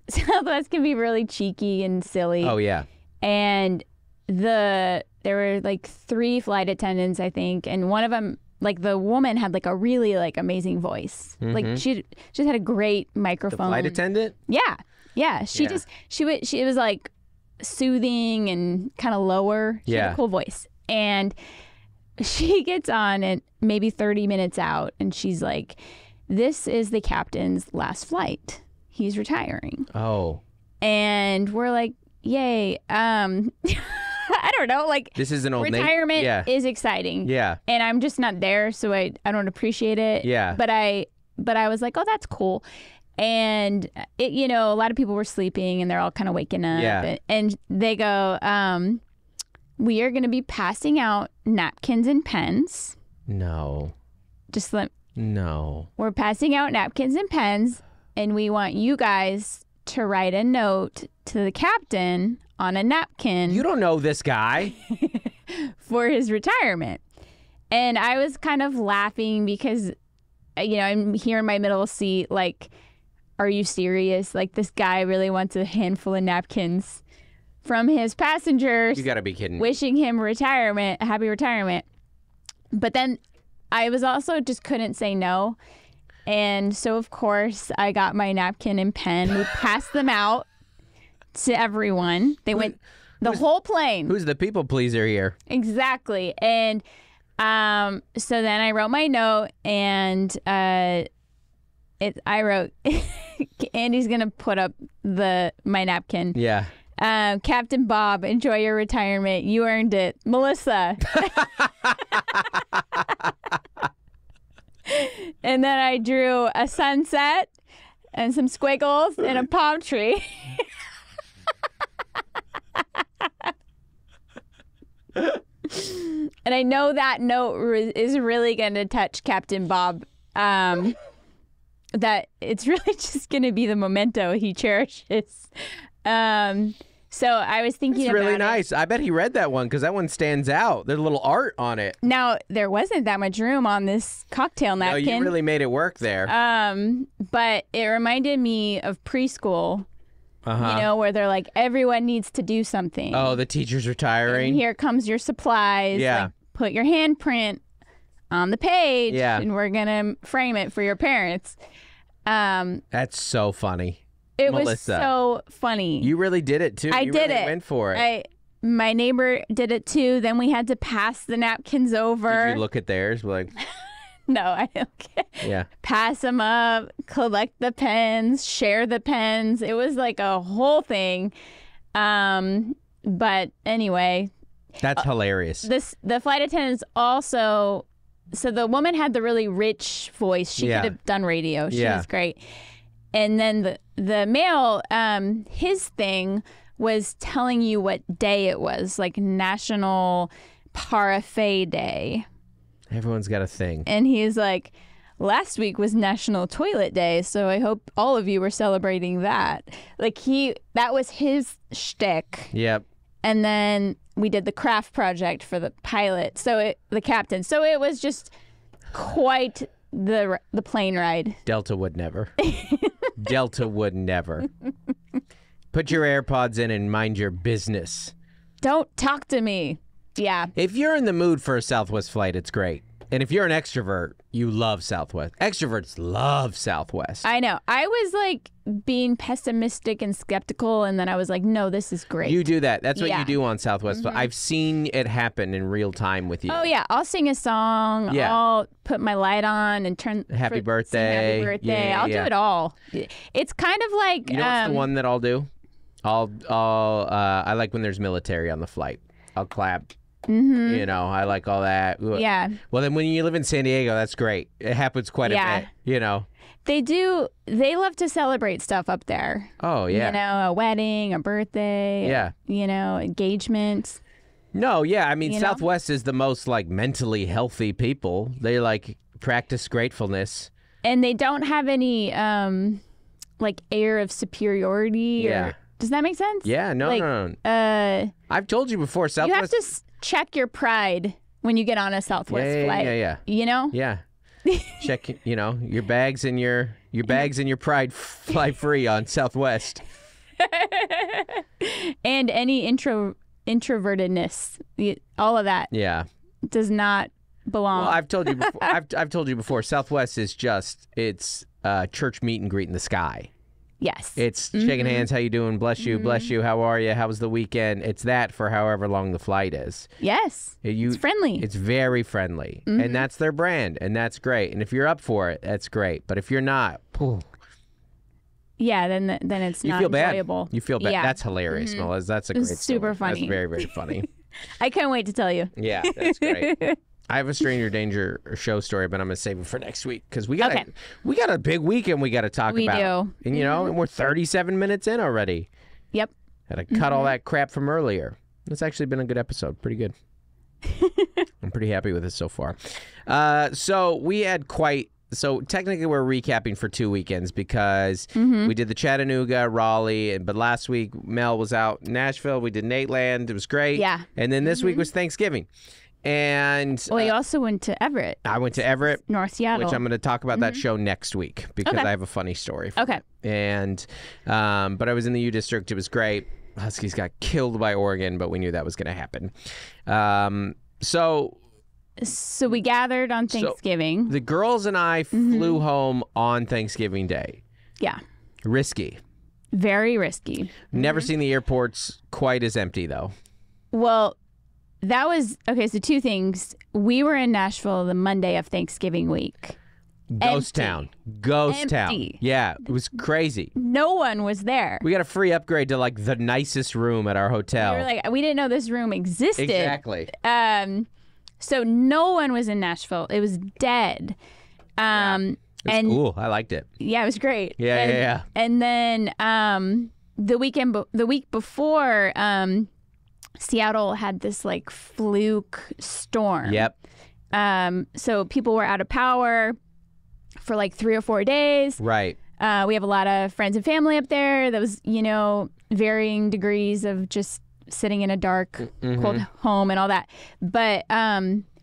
Speaker 2: Southwest can be really cheeky and silly.
Speaker 1: Oh, yeah.
Speaker 2: And there were like 3 flight attendants, I think, and one of them, like the woman had like a really like amazing voice. Like she just had a great microphone.
Speaker 1: The flight attendant?
Speaker 2: Yeah. It was like soothing and kind of lower. She had a cool voice. And she gets on and maybe 30 minutes out and she's like, "This is the captain's last flight. He's retiring."
Speaker 1: Oh.
Speaker 2: And we're like, "Yay." I don't know, like
Speaker 1: This is an old
Speaker 2: retirement is exciting.
Speaker 1: Yeah.
Speaker 2: And I'm just not there, so I don't appreciate it.
Speaker 1: Yeah.
Speaker 2: But I was like, "Oh, that's cool." And it, a lot of people were sleeping and they're all kind of waking up.
Speaker 1: Yeah.
Speaker 2: And they go, "We are going to be passing out napkins and pens."
Speaker 1: No. No.
Speaker 2: We're passing out napkins and pens, and we want you guys to write a note to the captain on a napkin
Speaker 1: You don't know this guy.
Speaker 2: for his retirement. And I was kind of laughing because, I'm here in my middle seat, like, are you serious? Like, this guy really wants a handful of napkins from his passengers.
Speaker 1: You got to be kidding.
Speaker 2: Wishing him happy retirement. But then I was also just couldn't say no. And so, of course, I got my napkin and pen. We passed them out to everyone. They went the whole plane.
Speaker 1: Who's the people pleaser here?
Speaker 2: Exactly. And so then I wrote my note and I wrote, Andy's going to put up my napkin.
Speaker 1: Yeah.
Speaker 2: Captain Bob, enjoy your retirement. You earned it. Melissa. And then I drew a sunset and some squiggles and a palm tree. And I know that note is really going to touch Captain Bob. That it's really just going to be the memento he cherishes. So I was thinking
Speaker 1: It's
Speaker 2: about
Speaker 1: really
Speaker 2: it.
Speaker 1: nice. I bet he read that one because that one stands out. There's a little art on it.
Speaker 2: Now, there wasn't that much room on this cocktail
Speaker 1: No,
Speaker 2: napkin.
Speaker 1: you really made it work there.
Speaker 2: But it reminded me of preschool, where they're like, everyone needs to do something.
Speaker 1: Oh, the teacher's retiring.
Speaker 2: And here comes your supplies.
Speaker 1: Yeah.
Speaker 2: Like, put your handprint on the page.
Speaker 1: Yeah.
Speaker 2: And we're going to frame it for your parents.
Speaker 1: That's so funny.
Speaker 2: It
Speaker 1: Melissa,
Speaker 2: was so funny.
Speaker 1: You really did it too.
Speaker 2: I
Speaker 1: You
Speaker 2: did
Speaker 1: really
Speaker 2: it.
Speaker 1: Went for it.
Speaker 2: My neighbor did it too. Then we had to pass the napkins over.
Speaker 1: Did you look at theirs? Like,
Speaker 2: No, I don't care.
Speaker 1: yeah.
Speaker 2: Pass them up, collect the pens, share the pens. It was like a whole thing. But anyway,
Speaker 1: That's hilarious.
Speaker 2: the flight attendants also. So the woman had the really rich voice. She
Speaker 1: Yeah.
Speaker 2: could have done radio. She
Speaker 1: Yeah.
Speaker 2: was great. And then the male, his thing was telling you what day it was, like National Parfait Day.
Speaker 1: Everyone's got a thing.
Speaker 2: And he's like, last week was National Toilet Day, so I hope all of you were celebrating that. Like that was his shtick.
Speaker 1: Yep.
Speaker 2: And then we did the craft project for the pilot, the captain. So it was just quite the plane ride.
Speaker 1: Delta would never. Delta would never. Put your AirPods in and mind your business.
Speaker 2: Don't talk to me. Yeah.
Speaker 1: If you're in the mood for a Southwest flight, it's great. And if you're an extrovert, you love Southwest. Extroverts love Southwest.
Speaker 2: I know. I was like being pessimistic and skeptical, and then I was like, no, this is great.
Speaker 1: You do that. That's what you do on Southwest.
Speaker 2: Mm-hmm.
Speaker 1: I've seen it happen in real time with you.
Speaker 2: Oh, yeah. I'll sing a song.
Speaker 1: Yeah.
Speaker 2: I'll put my light on and
Speaker 1: Happy birthday.
Speaker 2: Sing happy birthday.
Speaker 1: Yeah,
Speaker 2: I'll do it all. It's kind of like...
Speaker 1: You know what's the one that I'll do? I like when there's military on the flight. I'll clap.
Speaker 2: Mm-hmm.
Speaker 1: You know, I like all that.
Speaker 2: Yeah.
Speaker 1: Well, then when you live in San Diego, that's great. It happens quite a bit, you know.
Speaker 2: They love to celebrate stuff up there.
Speaker 1: Oh, yeah.
Speaker 2: You know, a wedding, a birthday.
Speaker 1: Yeah.
Speaker 2: You know, engagements.
Speaker 1: No, yeah. I mean,
Speaker 2: You know?
Speaker 1: Southwest is the most, like, mentally healthy people. They, like, practice gratefulness.
Speaker 2: And they don't have any, like, air of superiority.
Speaker 1: Yeah.
Speaker 2: Does that make sense?
Speaker 1: Yeah, no,
Speaker 2: Like,
Speaker 1: no. I've told you before,
Speaker 2: You
Speaker 1: Southwest...
Speaker 2: have to check your pride when you get on a Southwest flight.
Speaker 1: Yeah.
Speaker 2: You know?
Speaker 1: Yeah. Check, you know, your bags and your pride fly free on Southwest.
Speaker 2: And any introvertedness, all of that
Speaker 1: Yeah.
Speaker 2: does not belong.
Speaker 1: Well, I've told you before. I've told you before. Southwest is it's church meet and greet in the sky.
Speaker 2: Yes.
Speaker 1: It's shaking hands. How you doing? Bless you. Bless you. How are you? How was the weekend? It's that for however long the flight is.
Speaker 2: Yes. It's friendly.
Speaker 1: It's very friendly, and that's their brand, and that's great. And if you're up for it, that's great. But if you're not,
Speaker 2: yeah, then it's
Speaker 1: you
Speaker 2: not
Speaker 1: feel bad.
Speaker 2: enjoyable.
Speaker 1: You feel bad.
Speaker 2: Yeah.
Speaker 1: That's hilarious, Melissa. That's a great
Speaker 2: super
Speaker 1: story.
Speaker 2: funny.
Speaker 1: That's very, very funny.
Speaker 2: I can't wait to tell you.
Speaker 1: Yeah, that's great. I have a Stranger Danger show story, but I'm gonna save it for next week because we got a big weekend we got to talk about.
Speaker 2: We do,
Speaker 1: and you know, and we're 37 minutes in already.
Speaker 2: Yep.
Speaker 1: Had to cut all that crap from earlier. It's actually been a good episode. Pretty good. I'm pretty happy with it so far. So we had So technically we're recapping for 2 weekends because we did the Chattanooga, Raleigh, but last week Mel was out in Nashville. We did Nateland. It was great.
Speaker 2: Yeah.
Speaker 1: And then this week was Thanksgiving. And
Speaker 2: Well, you also went to Everett,
Speaker 1: I went to Everett,
Speaker 2: North Seattle.
Speaker 1: which I'm going to talk about that show next week because I have a funny story. For
Speaker 2: Okay.
Speaker 1: it. And, but I was in the U District. It was great. Huskies got killed by Oregon, but we knew that was going to happen. So
Speaker 2: we gathered on Thanksgiving.
Speaker 1: the girls and I flew home on Thanksgiving Day.
Speaker 2: Yeah.
Speaker 1: Risky.
Speaker 2: Very risky.
Speaker 1: Never seen the airports quite as empty, though.
Speaker 2: Well, that was okay. So 2 things. We were in Nashville the Monday of Thanksgiving week.
Speaker 1: Ghost town. Ghost town.
Speaker 2: Empty.
Speaker 1: Yeah, it was crazy.
Speaker 2: No one was there.
Speaker 1: We got a free upgrade to like the nicest room at our hotel.
Speaker 2: We were like, we didn't know this room existed.
Speaker 1: Exactly.
Speaker 2: So no one was in Nashville. It was dead.
Speaker 1: It was cool. I liked it.
Speaker 2: Yeah, it was great.
Speaker 1: Yeah.
Speaker 2: And then the week before, Seattle had this like fluke storm.
Speaker 1: Yep.
Speaker 2: So people were out of power for like 3 or 4 days.
Speaker 1: Right.
Speaker 2: We have a lot of friends and family up there. That was, varying degrees of just sitting in a dark, cold home and all that. But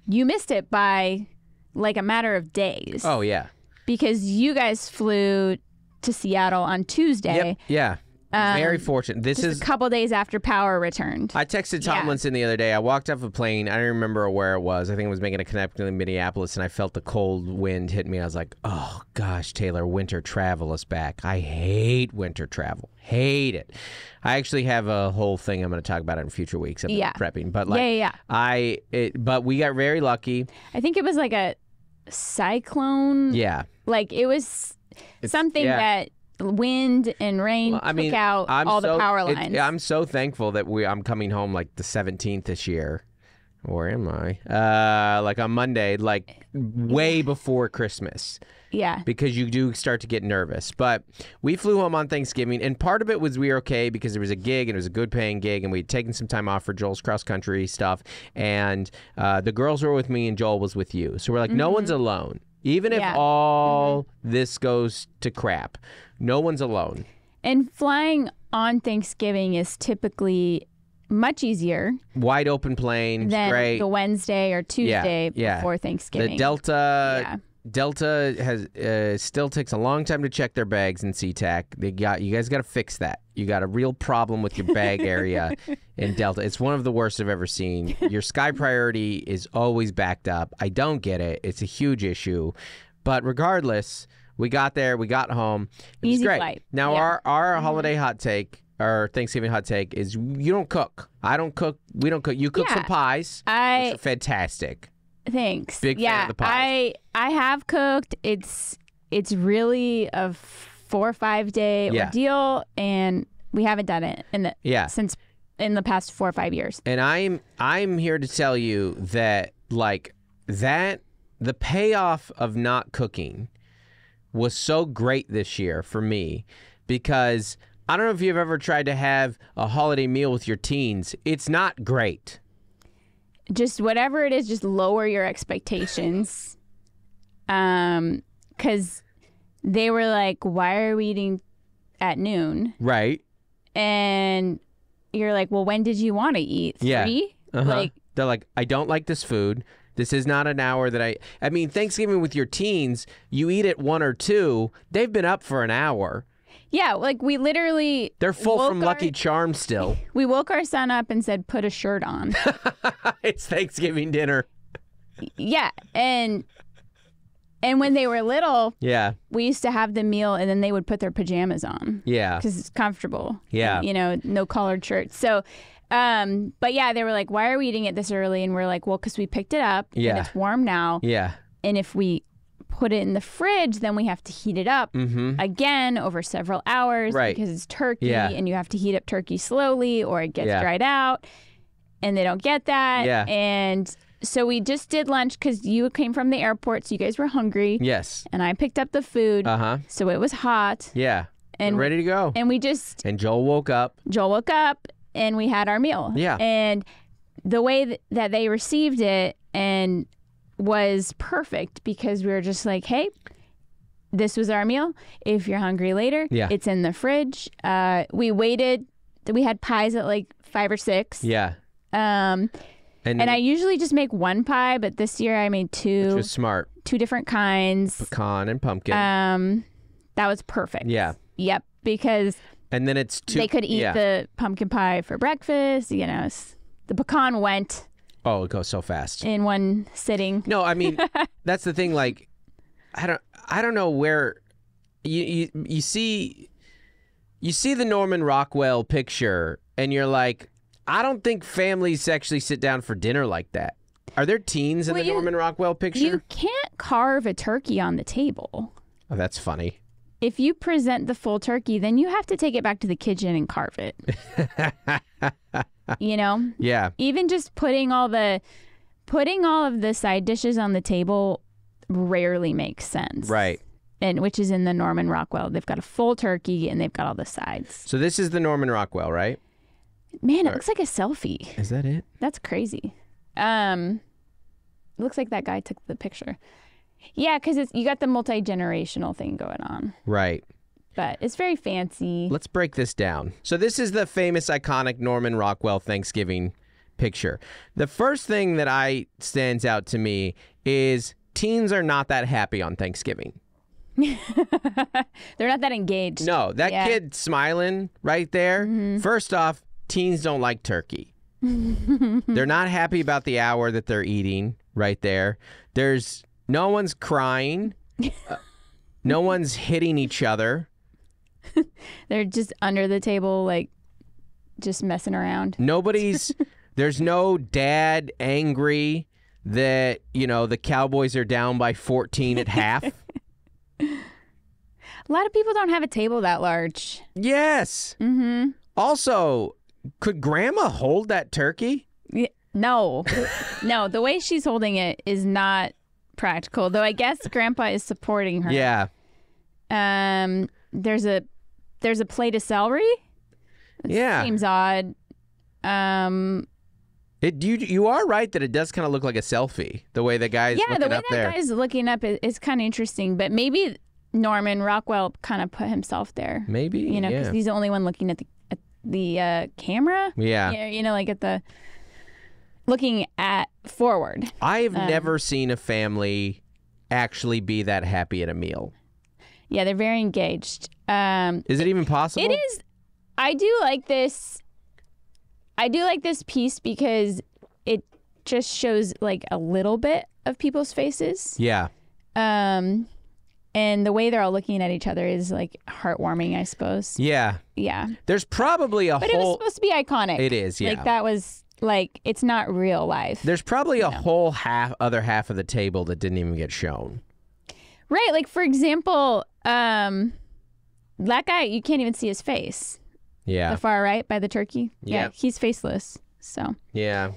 Speaker 2: you missed it by like a matter of days.
Speaker 1: Oh, yeah.
Speaker 2: Because you guys flew to Seattle on Tuesday.
Speaker 1: Yep. Yeah. Very fortunate. This
Speaker 2: Just
Speaker 1: is
Speaker 2: a couple days after power returned.
Speaker 1: I texted Tomlinson the other day. I walked off a plane. I don't remember where it was. I think it was making a connection in Minneapolis, and I felt the cold wind hit me. I was like, oh, gosh, Taylor, winter travel is back. I hate winter travel. Hate it. I actually have a whole thing I'm going to talk about in future weeks about prepping. But but we got very lucky.
Speaker 2: I think it was like a cyclone.
Speaker 1: Yeah.
Speaker 2: Like it was something that wind and rain took out all the power lines.
Speaker 1: I'm so thankful that I'm coming home like the 17th this year. Where am I? Like on Monday, like way before Christmas.
Speaker 2: Yeah.
Speaker 1: Because you do start to get nervous. But we flew home on Thanksgiving, and part of it was we were okay because there was a gig, and it was a good paying gig, and we'd taken some time off for Joel's cross country stuff, and the girls were with me, and Joel was with you. So we're like, no one's alone. Even if all this goes to crap, no one's alone.
Speaker 2: And flying on Thanksgiving is typically much easier.
Speaker 1: Wide open plane,
Speaker 2: than
Speaker 1: great.
Speaker 2: the Wednesday or Tuesday before Thanksgiving.
Speaker 1: The Delta has still takes a long time to check their bags in SeaTac. You guys got to fix that. You got a real problem with your bag area in Delta. It's one of the worst I've ever seen. Your Sky Priority is always backed up. I don't get it. It's a huge issue. But regardless, we got there. We got home. It was
Speaker 2: Easy
Speaker 1: great.
Speaker 2: flight.
Speaker 1: Now our holiday hot take, our Thanksgiving hot take is you don't cook. I don't cook. We don't cook. You cook some pies. Which are fantastic.
Speaker 2: Thanks.
Speaker 1: Big fan of the pies.
Speaker 2: I have cooked. It's really a 4 or 5 day ordeal, and we haven't done it since in the past 4 or 5 years.
Speaker 1: And I'm here to tell you that the payoff of not cooking was so great this year for me, because I don't know if you've ever tried to have a holiday meal with your teens. It's not great.
Speaker 2: Just whatever it is, just lower your expectations. Because they were like, why are we eating at noon?
Speaker 1: Right.
Speaker 2: And you're like, well, when did you want to eat? 3?
Speaker 1: Like, they're like, I don't like this food. This is not an hour that I mean, Thanksgiving with your teens, you eat at 1 or 2. They've been up for an hour.
Speaker 2: Yeah, like we literally...
Speaker 1: They're full from Lucky Charms still.
Speaker 2: We woke our son up and said, put a shirt on.
Speaker 1: It's Thanksgiving dinner.
Speaker 2: Yeah, and when they were little, we used to have the meal and then they would put their pajamas on. Yeah. Because it's comfortable.
Speaker 1: Yeah.
Speaker 2: No collared shirts. So... but yeah, they were like, why are we eating it this early? And we're like, well, because we picked it up and it's warm now. Yeah. And if we put it in the fridge, then we have to heat it up again over several hours because it's turkey and you have to heat up turkey slowly or it gets dried out, and they don't get that. Yeah. And so we just did lunch because you came from the airport, so you guys were hungry. Yes. And I picked up the food. So it was hot. Yeah. And
Speaker 1: we're ready to go.
Speaker 2: And
Speaker 1: and Joel woke up.
Speaker 2: And we had our meal. Yeah. And the way that they received it and was perfect, because we were just like, hey, this was our meal. If you're hungry later, it's in the fridge. We waited. We had pies at like 5 or 6. Yeah. And I usually just make 1 pie, but this year I made 2. Which
Speaker 1: was smart.
Speaker 2: 2 different kinds.
Speaker 1: Pecan and pumpkin.
Speaker 2: That was perfect.
Speaker 1: Yeah.
Speaker 2: Yep. Because...
Speaker 1: And then it's 2.
Speaker 2: They could eat the pumpkin pie for breakfast. The pecan went.
Speaker 1: Oh, it goes so fast
Speaker 2: in one sitting.
Speaker 1: No, I mean that's the thing. Like, I don't know where you see the Norman Rockwell picture, and you're like, I don't think families actually sit down for dinner like that. Are there teens in the Norman Rockwell picture?
Speaker 2: You can't carve a turkey on the table.
Speaker 1: Oh, that's funny.
Speaker 2: If you present the full turkey, then you have to take it back to the kitchen and carve it. Yeah. Even just putting all of the side dishes on the table rarely makes sense. Right. And which is in the Norman Rockwell. They've got a full turkey and they've got all the sides.
Speaker 1: So this is the Norman Rockwell, right?
Speaker 2: Man, it looks like a selfie.
Speaker 1: Is that it?
Speaker 2: That's crazy. It looks like that guy took the picture. Yeah, because you got the multi-generational thing going on. Right. But it's very fancy.
Speaker 1: Let's break this down. So this is the famous, iconic Norman Rockwell Thanksgiving picture. The first thing that stands out to me is teens are not that happy on Thanksgiving.
Speaker 2: They're not that engaged.
Speaker 1: No, that kid smiling right there. First off, teens don't like turkey. They're not happy about the hour that they're eating right there. No one's crying. No one's hitting each other.
Speaker 2: They're just under the table, like, just messing around.
Speaker 1: There's no dad angry that, the Cowboys are down by 14 at half.
Speaker 2: A lot of people don't have a table that large.
Speaker 1: Yes. Also, could Grandma hold that turkey?
Speaker 2: No, no. The way she's holding it is not practical. Though I guess Grandpa is supporting her.
Speaker 1: Yeah.
Speaker 2: There's a plate of celery.
Speaker 1: Yeah.
Speaker 2: Seems odd.
Speaker 1: You are right that it does kind of look like a selfie. The way the guy's looking
Speaker 2: the way
Speaker 1: up
Speaker 2: that
Speaker 1: there.
Speaker 2: guy's looking up is kind of interesting. But maybe Norman Rockwell kind of put himself there.
Speaker 1: Maybe,
Speaker 2: you know, because he's the only one looking at the camera.
Speaker 1: Yeah.
Speaker 2: You know, like at the looking at forward.
Speaker 1: I've never seen a family actually be that happy at a meal.
Speaker 2: Yeah, they're very engaged.
Speaker 1: Is it even possible?
Speaker 2: It is. I do like this piece because it just shows like a little bit of people's faces.
Speaker 1: Yeah.
Speaker 2: And the way they're all looking at each other is like heartwarming, I suppose.
Speaker 1: Yeah.
Speaker 2: Yeah.
Speaker 1: There's probably
Speaker 2: But it was supposed to be iconic.
Speaker 1: It is, yeah.
Speaker 2: Like that was like, it's not real life.
Speaker 1: There's probably a whole other half of the table that didn't even get shown.
Speaker 2: Right. Like, for example, that guy, you can't even see his face.
Speaker 1: Yeah.
Speaker 2: The far right by the turkey.
Speaker 1: Yeah.
Speaker 2: He's faceless. So.
Speaker 1: Yeah.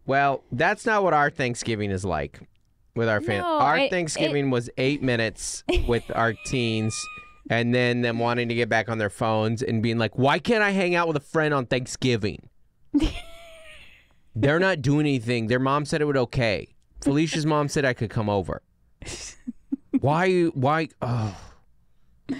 Speaker 1: Well, that's not what our Thanksgiving is like with our family.
Speaker 2: No,
Speaker 1: Our Thanksgiving was 8 minutes with our teens and then them wanting to get back on their phones and being like, why can't I hang out with a friend on Thanksgiving? They're not doing anything. Their mom said it would okay. Felicia's mom said I could come over. Why? Oh,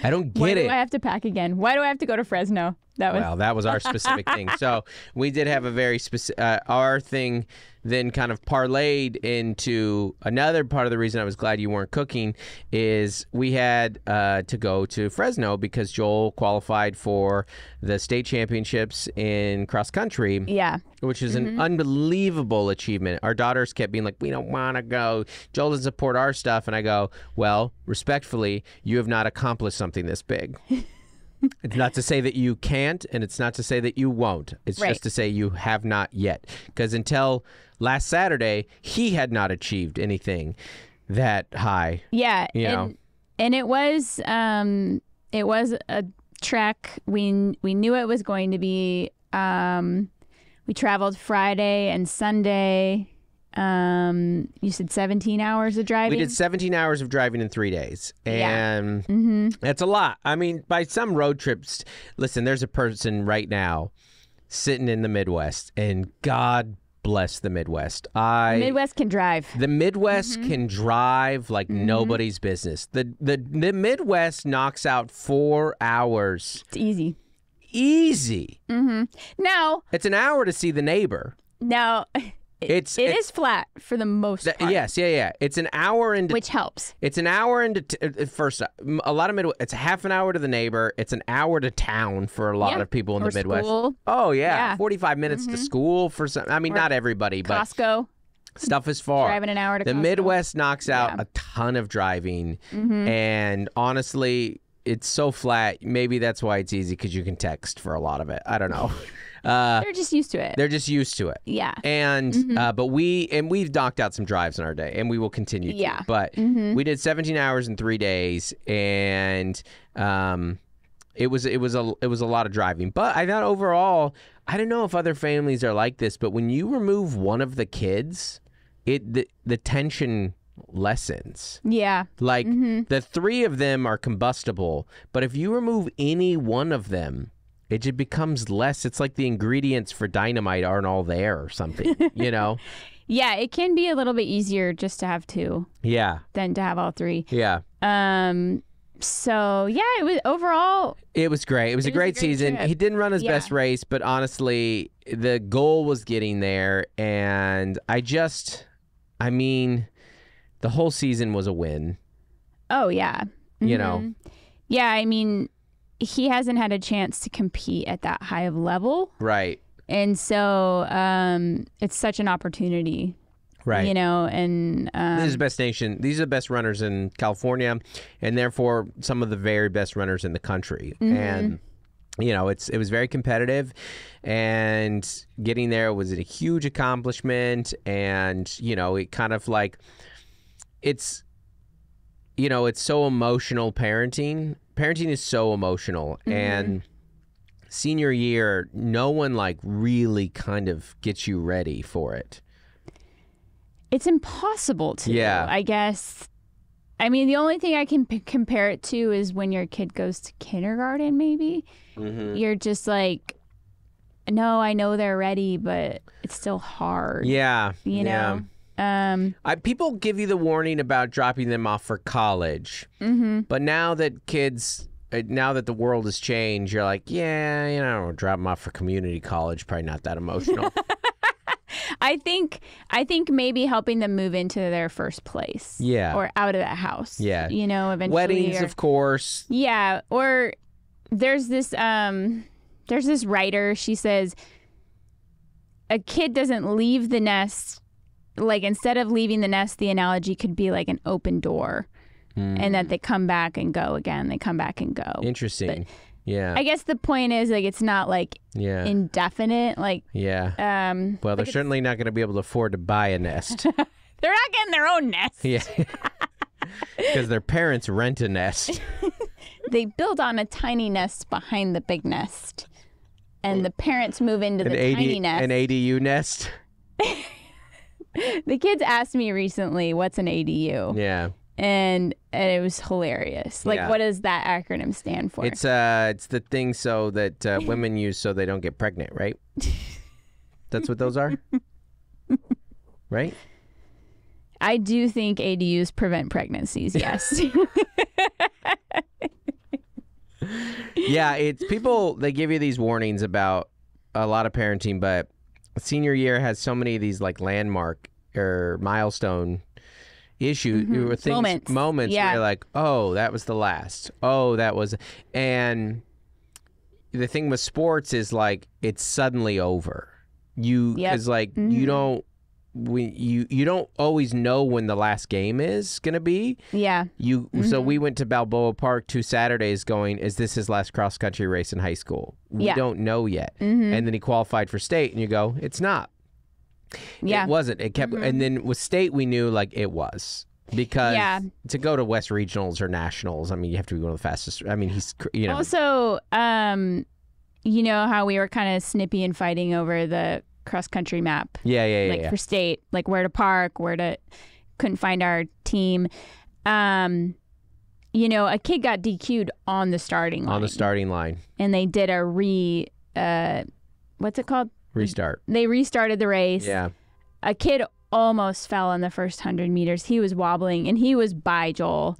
Speaker 1: I don't get
Speaker 2: Why
Speaker 1: it.
Speaker 2: do I have to pack again? Why do I have to go to Fresno?
Speaker 1: That was our specific thing. So we did have a very specific, our thing then kind of parlayed into another part of the reason I was glad you weren't cooking is we had to go to Fresno because Joel qualified for the state championships in cross country.
Speaker 2: Yeah.
Speaker 1: Which is an unbelievable achievement. Our daughters kept being like, we don't want to go. Joel doesn't support our stuff. And I go, well, respectfully, you have not accomplished something this big. It's not to say that you can't, and it's not to say that you won't. It's
Speaker 2: Right.
Speaker 1: just to say you have not yet. Because until last Saturday, he had not achieved anything that high.
Speaker 2: Yeah.
Speaker 1: You know.
Speaker 2: And it was a trek. We knew it was going to be. We traveled Friday and Sunday. You said 17 hours of driving?
Speaker 1: We did 17 hours of driving in 3 days.
Speaker 2: Yeah.
Speaker 1: And that's a lot. I mean, by some road trips, listen, there's a person right now sitting in the Midwest, and God bless the Midwest.
Speaker 2: Midwest can drive.
Speaker 1: The Midwest can drive like nobody's business. The Midwest knocks out 4 hours.
Speaker 2: It's easy.
Speaker 1: Easy.
Speaker 2: Now,
Speaker 1: It's an hour to see the neighbor.
Speaker 2: it is flat for the most part.
Speaker 1: Yes, yeah. It's an hour into
Speaker 2: Which helps.
Speaker 1: It's an hour into first. A lot of Midwest. It's a half an hour to the neighbor. It's an hour to town for a lot
Speaker 2: Yeah.
Speaker 1: of people in
Speaker 2: Or
Speaker 1: the Midwest.
Speaker 2: school.
Speaker 1: Oh yeah,
Speaker 2: Yeah.
Speaker 1: 45 minutes to school for some. I mean, not everybody, but
Speaker 2: Costco.
Speaker 1: stuff is far.
Speaker 2: Driving an hour to
Speaker 1: the
Speaker 2: Costco.
Speaker 1: Midwest knocks out
Speaker 2: Yeah.
Speaker 1: a ton of driving, and honestly, it's so flat. Maybe that's why it's easy because you can text for a lot of it. I don't know.
Speaker 2: They're just used to it.
Speaker 1: They're just used to it.
Speaker 2: Yeah.
Speaker 1: And but we've knocked out some drives in our day, and we will continue to.
Speaker 2: Yeah.
Speaker 1: But we did 17 hours in 3 days, and it was a lot of driving. But I thought overall, I don't know if other families are like this, but when you remove one of the kids, the tension lessens.
Speaker 2: Yeah.
Speaker 1: Like the 3 of them are combustible, but if you remove any one of them, it just becomes less. It's like the ingredients for dynamite aren't all there or something, you know?
Speaker 2: Yeah, it can be a little bit easier just to have 2
Speaker 1: Yeah.
Speaker 2: than to have all 3.
Speaker 1: Yeah.
Speaker 2: So yeah, it was overall.
Speaker 1: It was great. It was a great season.
Speaker 2: trip.
Speaker 1: He didn't run his
Speaker 2: Yeah.
Speaker 1: best race, but honestly, the goal was getting there. And I mean, the whole season was a win,
Speaker 2: Oh yeah.
Speaker 1: you know?
Speaker 2: Yeah, I mean, he hasn't had a chance to compete at that high of level,
Speaker 1: Right.
Speaker 2: and so it's such an opportunity.
Speaker 1: Right.
Speaker 2: You know, and
Speaker 1: This is the best nation. These are the best runners in California, and therefore some of the very best runners in the country. And you know, it was very competitive, and getting there was a huge accomplishment. And you know, it kind of like it's so emotional. Parenting is so emotional, and senior year, no one like really kind of gets you ready for it.
Speaker 2: It's impossible to,
Speaker 1: Yeah.
Speaker 2: I guess. I mean, the only thing I can compare it to is when your kid goes to kindergarten, maybe.
Speaker 1: Mm-hmm.
Speaker 2: You're just like, no, I know they're ready, but it's still hard.
Speaker 1: Yeah.
Speaker 2: You know?
Speaker 1: People give you the warning about dropping them off for college.
Speaker 2: Mm-hmm.
Speaker 1: But now that the world has changed, you're like, yeah, you know, drop them off for community college, probably not that emotional.
Speaker 2: I think maybe helping them move into their first place.
Speaker 1: Yeah.
Speaker 2: Or out of that house.
Speaker 1: Yeah.
Speaker 2: You know, eventually.
Speaker 1: Weddings, of course.
Speaker 2: Yeah. Or there's this writer, she says a kid doesn't leave the nest. Like, instead of leaving the nest, the analogy could be like an open door. And that they come back and go again. They come back and go.
Speaker 1: Interesting. Yeah.
Speaker 2: I guess the point is, like, it's not like indefinite. Like,
Speaker 1: yeah. Well, they're certainly not going to be able to afford to buy a nest.
Speaker 2: they're not getting their own nest.
Speaker 1: Yeah. Because their parents rent a nest.
Speaker 2: They build on a tiny nest behind the big nest. And the parents move into the tiny nest.
Speaker 1: An ADU nest?
Speaker 2: The kids asked me recently, what's an ADU?
Speaker 1: Yeah.
Speaker 2: And it was hilarious. Like,
Speaker 1: Yeah.
Speaker 2: what does that acronym stand for?
Speaker 1: It's the thing so that women use so they don't get pregnant, right? That's what those are? Right?
Speaker 2: I do think ADUs prevent pregnancies, yes.
Speaker 1: Yeah, it's people, they give you these warnings about a lot of parenting, but senior year has so many of these like landmark or milestone issues or things, moments
Speaker 2: Yeah.
Speaker 1: where you're like, oh, that was the last. Oh, that was, and the thing with sports is like it's suddenly over. Because like you don't. You don't always know when the last game is gonna be.
Speaker 2: Yeah.
Speaker 1: So we went to Balboa Park 2 Saturdays going, is this his last cross country race in high school? We don't know yet. And then he qualified for state and you go, it's not.
Speaker 2: Yeah.
Speaker 1: It wasn't. It kept and then with state we knew like it was. Because to go to West Regionals or Nationals, I mean you have to be one of the fastest. I mean he's
Speaker 2: Also, you know how we were kind of snippy and fighting over the cross country map.
Speaker 1: Yeah.
Speaker 2: For state, like where to park, couldn't find our team. You know, a kid got DQ'd on the starting line.
Speaker 1: On the starting line.
Speaker 2: And they did a what's it called?
Speaker 1: Restart.
Speaker 2: They restarted the race.
Speaker 1: Yeah.
Speaker 2: A kid almost fell in the first 100 meters. He was wobbling and he was by Joel.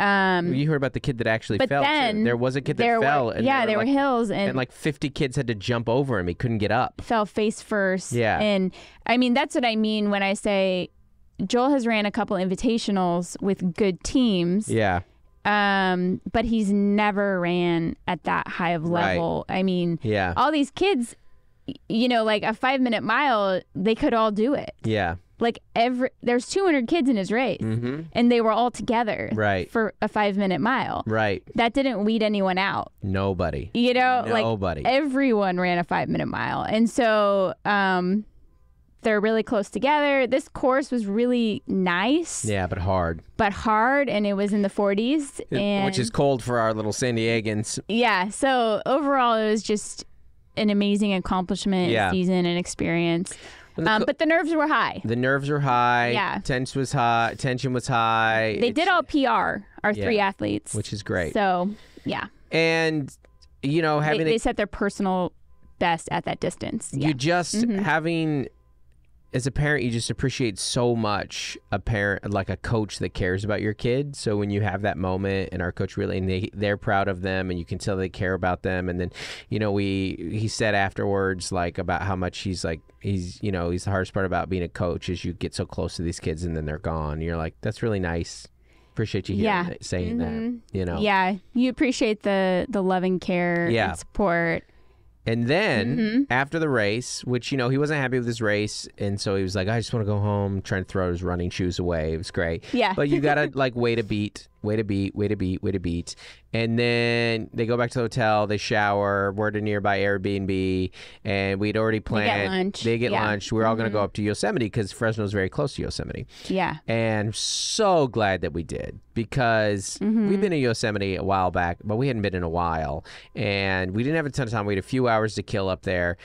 Speaker 1: You heard about the kid that actually fell.
Speaker 2: Then
Speaker 1: there was a kid that fell. And
Speaker 2: there were hills.
Speaker 1: And like 50 kids had to jump over him. He couldn't get up.
Speaker 2: Fell face first.
Speaker 1: Yeah.
Speaker 2: And I mean, that's what I mean when I say Joel has ran a couple invitationals with good teams.
Speaker 1: Yeah.
Speaker 2: But he's never ran at that high of level.
Speaker 1: Right.
Speaker 2: I mean,
Speaker 1: yeah.
Speaker 2: All these kids, you know, like a 5-minute mile, they could all do it.
Speaker 1: Yeah.
Speaker 2: Like there's 200 kids in his race, and they were all together for a 5-minute mile.
Speaker 1: Right.
Speaker 2: That didn't weed anyone out.
Speaker 1: Nobody.
Speaker 2: You know,
Speaker 1: Nobody.
Speaker 2: Like everyone ran a 5-minute mile, and so they're really close together. This course was really nice.
Speaker 1: Yeah, but hard.
Speaker 2: And it was in the 40s,
Speaker 1: which is cold for our little San Diegans.
Speaker 2: Yeah. So overall, it was just an amazing accomplishment, season, and experience. But the nerves were high.
Speaker 1: The nerves were high.
Speaker 2: Yeah.
Speaker 1: Tension was high.
Speaker 2: They did all PR, our 3 athletes.
Speaker 1: Which is great.
Speaker 2: So, yeah.
Speaker 1: And, you know,
Speaker 2: they set their personal best at that distance.
Speaker 1: You just having, as a parent, you just appreciate so much a parent, like a coach that cares about your kid. So when you have that moment and our coach really, and they're proud of them and you can tell they care about them. And then, you know, he said afterwards, like about how much he's the hardest part about being a coach is you get so close to these kids and then they're gone. You're like, that's really nice. Appreciate you saying that, you know?
Speaker 2: Yeah. You appreciate the love and care and support.
Speaker 1: And then after the race, which, you know, he wasn't happy with his race. And so he was like, I just want to go home, trying to throw his running shoes away. It was great.
Speaker 2: Yeah.
Speaker 1: But you got to like wait a beat way to beat. And then they go back to the hotel, they shower, we're at a nearby Airbnb, and we'd already planned. They get lunch. We're all going to go up to Yosemite because Fresno's very close to Yosemite.
Speaker 2: Yeah.
Speaker 1: And so glad that we did, because we've been to Yosemite a while back, but we hadn't been in a while. And we didn't have a ton of time. We had a few hours to kill up there.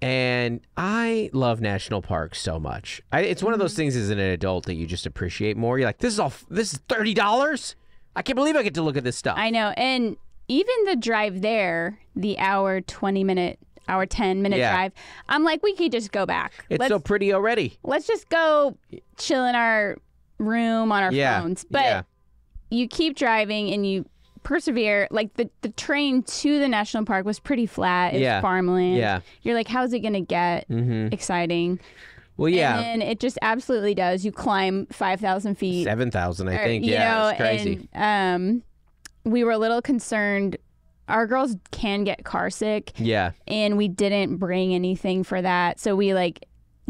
Speaker 1: And I love national parks so much. It's one of those things as an adult that you just appreciate more. You're like, this is $30? I can't believe I get to look at this stuff.
Speaker 2: I know. And even the drive there, the hour 10-minute drive, I'm like, we could just go back.
Speaker 1: It's so pretty already.
Speaker 2: Let's just go chill in our room on our phones. But you keep driving and you persevere. Like the train to the national park was pretty flat. It's farmland.
Speaker 1: Yeah.
Speaker 2: You're like, how's it going to get exciting?
Speaker 1: Well, yeah.
Speaker 2: And it just absolutely does. You climb 5,000 feet.
Speaker 1: 7,000, I think. It's crazy.
Speaker 2: And we were a little concerned. Our girls can get car sick.
Speaker 1: Yeah.
Speaker 2: And we didn't bring anything for that. So we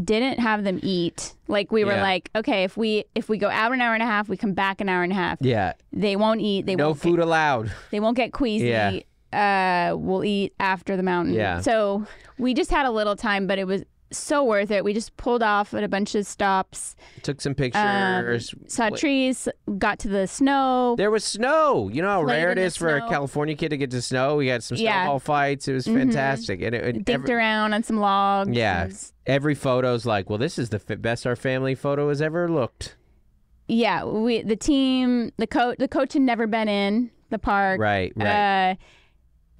Speaker 2: didn't have them eat. Like we were like, okay, if we go out an hour and a half, we come back an hour and a half.
Speaker 1: Yeah.
Speaker 2: They won't eat.
Speaker 1: No food allowed.
Speaker 2: They won't get queasy.
Speaker 1: Yeah.
Speaker 2: We'll eat after the mountain.
Speaker 1: Yeah.
Speaker 2: So we just had a little time, but it was so worth it. We just pulled off at a bunch of stops.
Speaker 1: Took some pictures.
Speaker 2: Saw trees. Got to the snow.
Speaker 1: There was snow. You know how rare it is for a
Speaker 2: snow.
Speaker 1: California kid to get to snow? We had some snowball fights. It was fantastic. And
Speaker 2: Dinked around on some logs.
Speaker 1: Yeah. Every photo's like, well, this is the best our family photo has ever looked.
Speaker 2: Yeah. The coach had never been in the park.
Speaker 1: Right.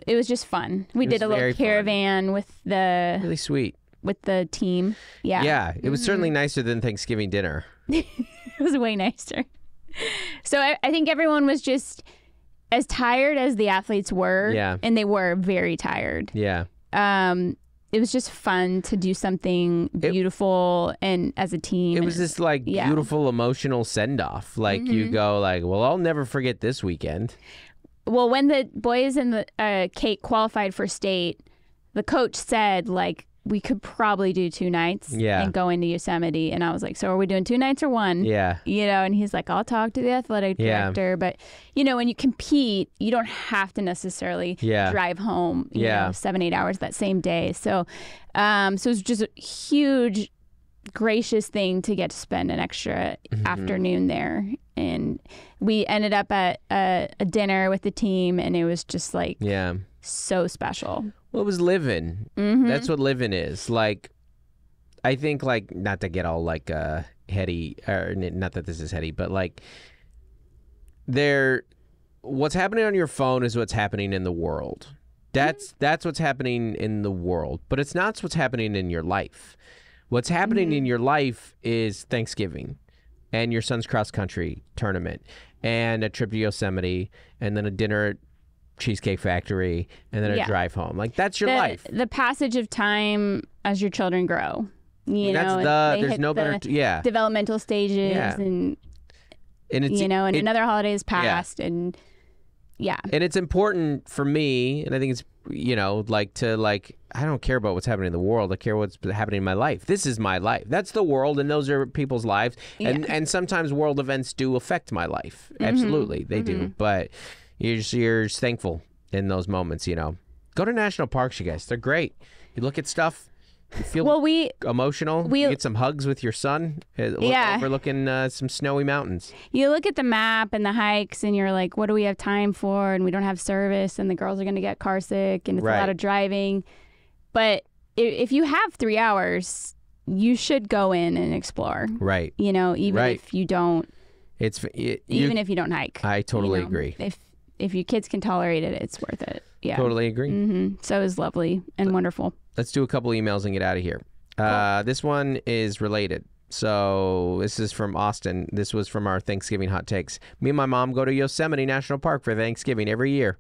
Speaker 2: It was just fun. We did a little caravan with the
Speaker 1: really sweet.
Speaker 2: With the team. Yeah.
Speaker 1: Yeah. It was certainly nicer than Thanksgiving dinner.
Speaker 2: It was way nicer. So I think everyone was just as tired as the athletes were.
Speaker 1: Yeah.
Speaker 2: And they were very tired.
Speaker 1: Yeah.
Speaker 2: It was just fun to do something beautiful and as a team.
Speaker 1: It was this beautiful emotional send off. Like you go like, well, I'll never forget this weekend.
Speaker 2: Well, when the boys and the Kate qualified for state, the coach said we could probably do 2 nights and go into Yosemite. And I was like, so are we doing 2 nights or 1?
Speaker 1: Yeah.
Speaker 2: And he's like, I'll talk to the athletic director. But, when you compete, you don't have to necessarily drive home, 7-8 hours that same day. So it was just a huge, gracious thing to get to spend an extra afternoon there. And we ended up at a dinner with the team, and it was just so special.
Speaker 1: Well, it was living. That's what living is. Like, I think, not to get all heady, or not that this is heady, but what's happening on your phone is what's happening in the world. That's what's happening in the world, but it's not what's happening in your life. What's happening in your life is Thanksgiving and your son's cross country tournament and a trip to Yosemite and then a dinner at Cheesecake Factory and then a drive home. That's your life.
Speaker 2: The passage of time as your children grow.
Speaker 1: There's no better
Speaker 2: developmental stages and it's, and another holiday is passed and and
Speaker 1: it's important for me, and I think it's I don't care about what's happening in the world. I care what's happening in my life. This is my life. That's the world, and those are people's lives. And sometimes world events do affect my life. Absolutely, they do. But you're just thankful in those moments. Go to national parks, you guys. They're great. You look at stuff. You feel emotional. You get some hugs with your son overlooking some snowy mountains.
Speaker 2: You look at the map and the hikes and you're like, what do we have time for? And we don't have service and the girls are going to get car sick and it's a lot of driving. But if you have 3 hours, you should go in and explore.
Speaker 1: Right.
Speaker 2: Even if you don't. Even if you don't hike.
Speaker 1: I totally agree.
Speaker 2: If your kids can tolerate it, it's worth it. Yeah.
Speaker 1: Totally agree.
Speaker 2: So it was lovely and wonderful.
Speaker 1: Let's do a couple emails and get out of here. Cool. This one is related. So this is from Austin. This was from our Thanksgiving Hot Takes. Me and my mom go to Yosemite National Park for Thanksgiving every year.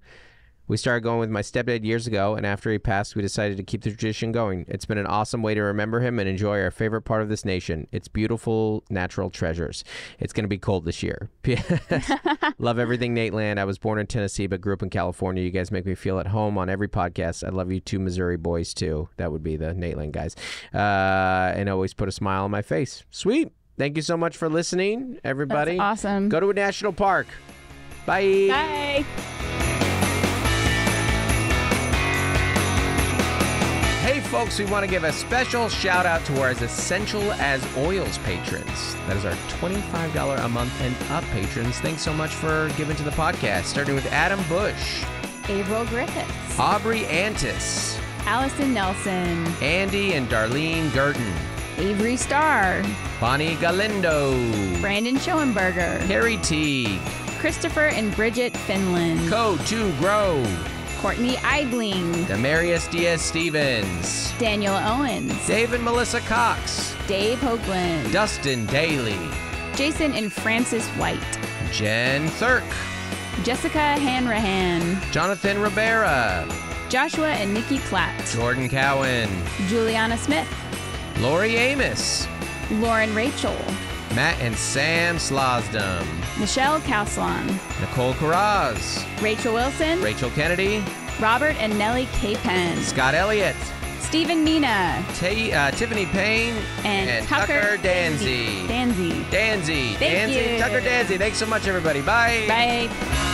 Speaker 1: We started going with my stepdad years ago, and after he passed, we decided to keep the tradition going. It's been an awesome way to remember him and enjoy our favorite part of this nation. It's beautiful natural treasures. It's going to be cold this year. Love everything Nateland. I was born in Tennessee, but grew up in California. You guys make me feel at home on every podcast. I love you two Missouri boys, too. That would be the Nateland guys. And always put a smile on my face. Sweet. Thank you so much for listening, everybody.
Speaker 2: That's awesome.
Speaker 1: Go to a national park. Bye.
Speaker 2: Bye.
Speaker 1: Hey folks, we want to give a special shout out to our As Essential as Oils patrons. That is our $25 a month and up patrons. Thanks so much for giving to the podcast. Starting with Adam Bush,
Speaker 2: Averill Griffiths,
Speaker 1: Aubrey Antis,
Speaker 2: Allison Nelson,
Speaker 1: Andy and Darlene Gurton,
Speaker 2: Avery Starr,
Speaker 1: Bonnie Galindo,
Speaker 2: Brandon Schoenberger,
Speaker 1: Carrie Teague,
Speaker 2: Christopher and Bridget Finland,
Speaker 1: Co2Grow,
Speaker 2: Courtney Eibling,
Speaker 1: Demarius Diaz Stevens,
Speaker 2: Daniel Owens,
Speaker 1: Dave and Melissa Cox,
Speaker 2: Dave Hoagland,
Speaker 1: Dustin Daly,
Speaker 2: Jason and Francis White,
Speaker 1: Jen Thurk,
Speaker 2: Jessica Hanrahan,
Speaker 1: Jonathan Rivera,
Speaker 2: Joshua and Nikki Platt,
Speaker 1: Jordan Cowan,
Speaker 2: Juliana Smith,
Speaker 1: Lori Amos,
Speaker 2: Lauren Rachel,
Speaker 1: Matt and Sam Slosdom,
Speaker 2: Michelle Kauslan,
Speaker 1: Nicole Carraz,
Speaker 2: Rachel Wilson,
Speaker 1: Rachel Kennedy,
Speaker 2: Robert and Nellie Capen,
Speaker 1: Scott Elliott,
Speaker 2: Stephen Mina,
Speaker 1: Tiffany Payne,
Speaker 2: and
Speaker 1: Tucker Danzy.
Speaker 2: Danzy.
Speaker 1: Thank
Speaker 2: you.
Speaker 1: Tucker Danzy. Thanks so much, everybody. Bye.
Speaker 2: Bye.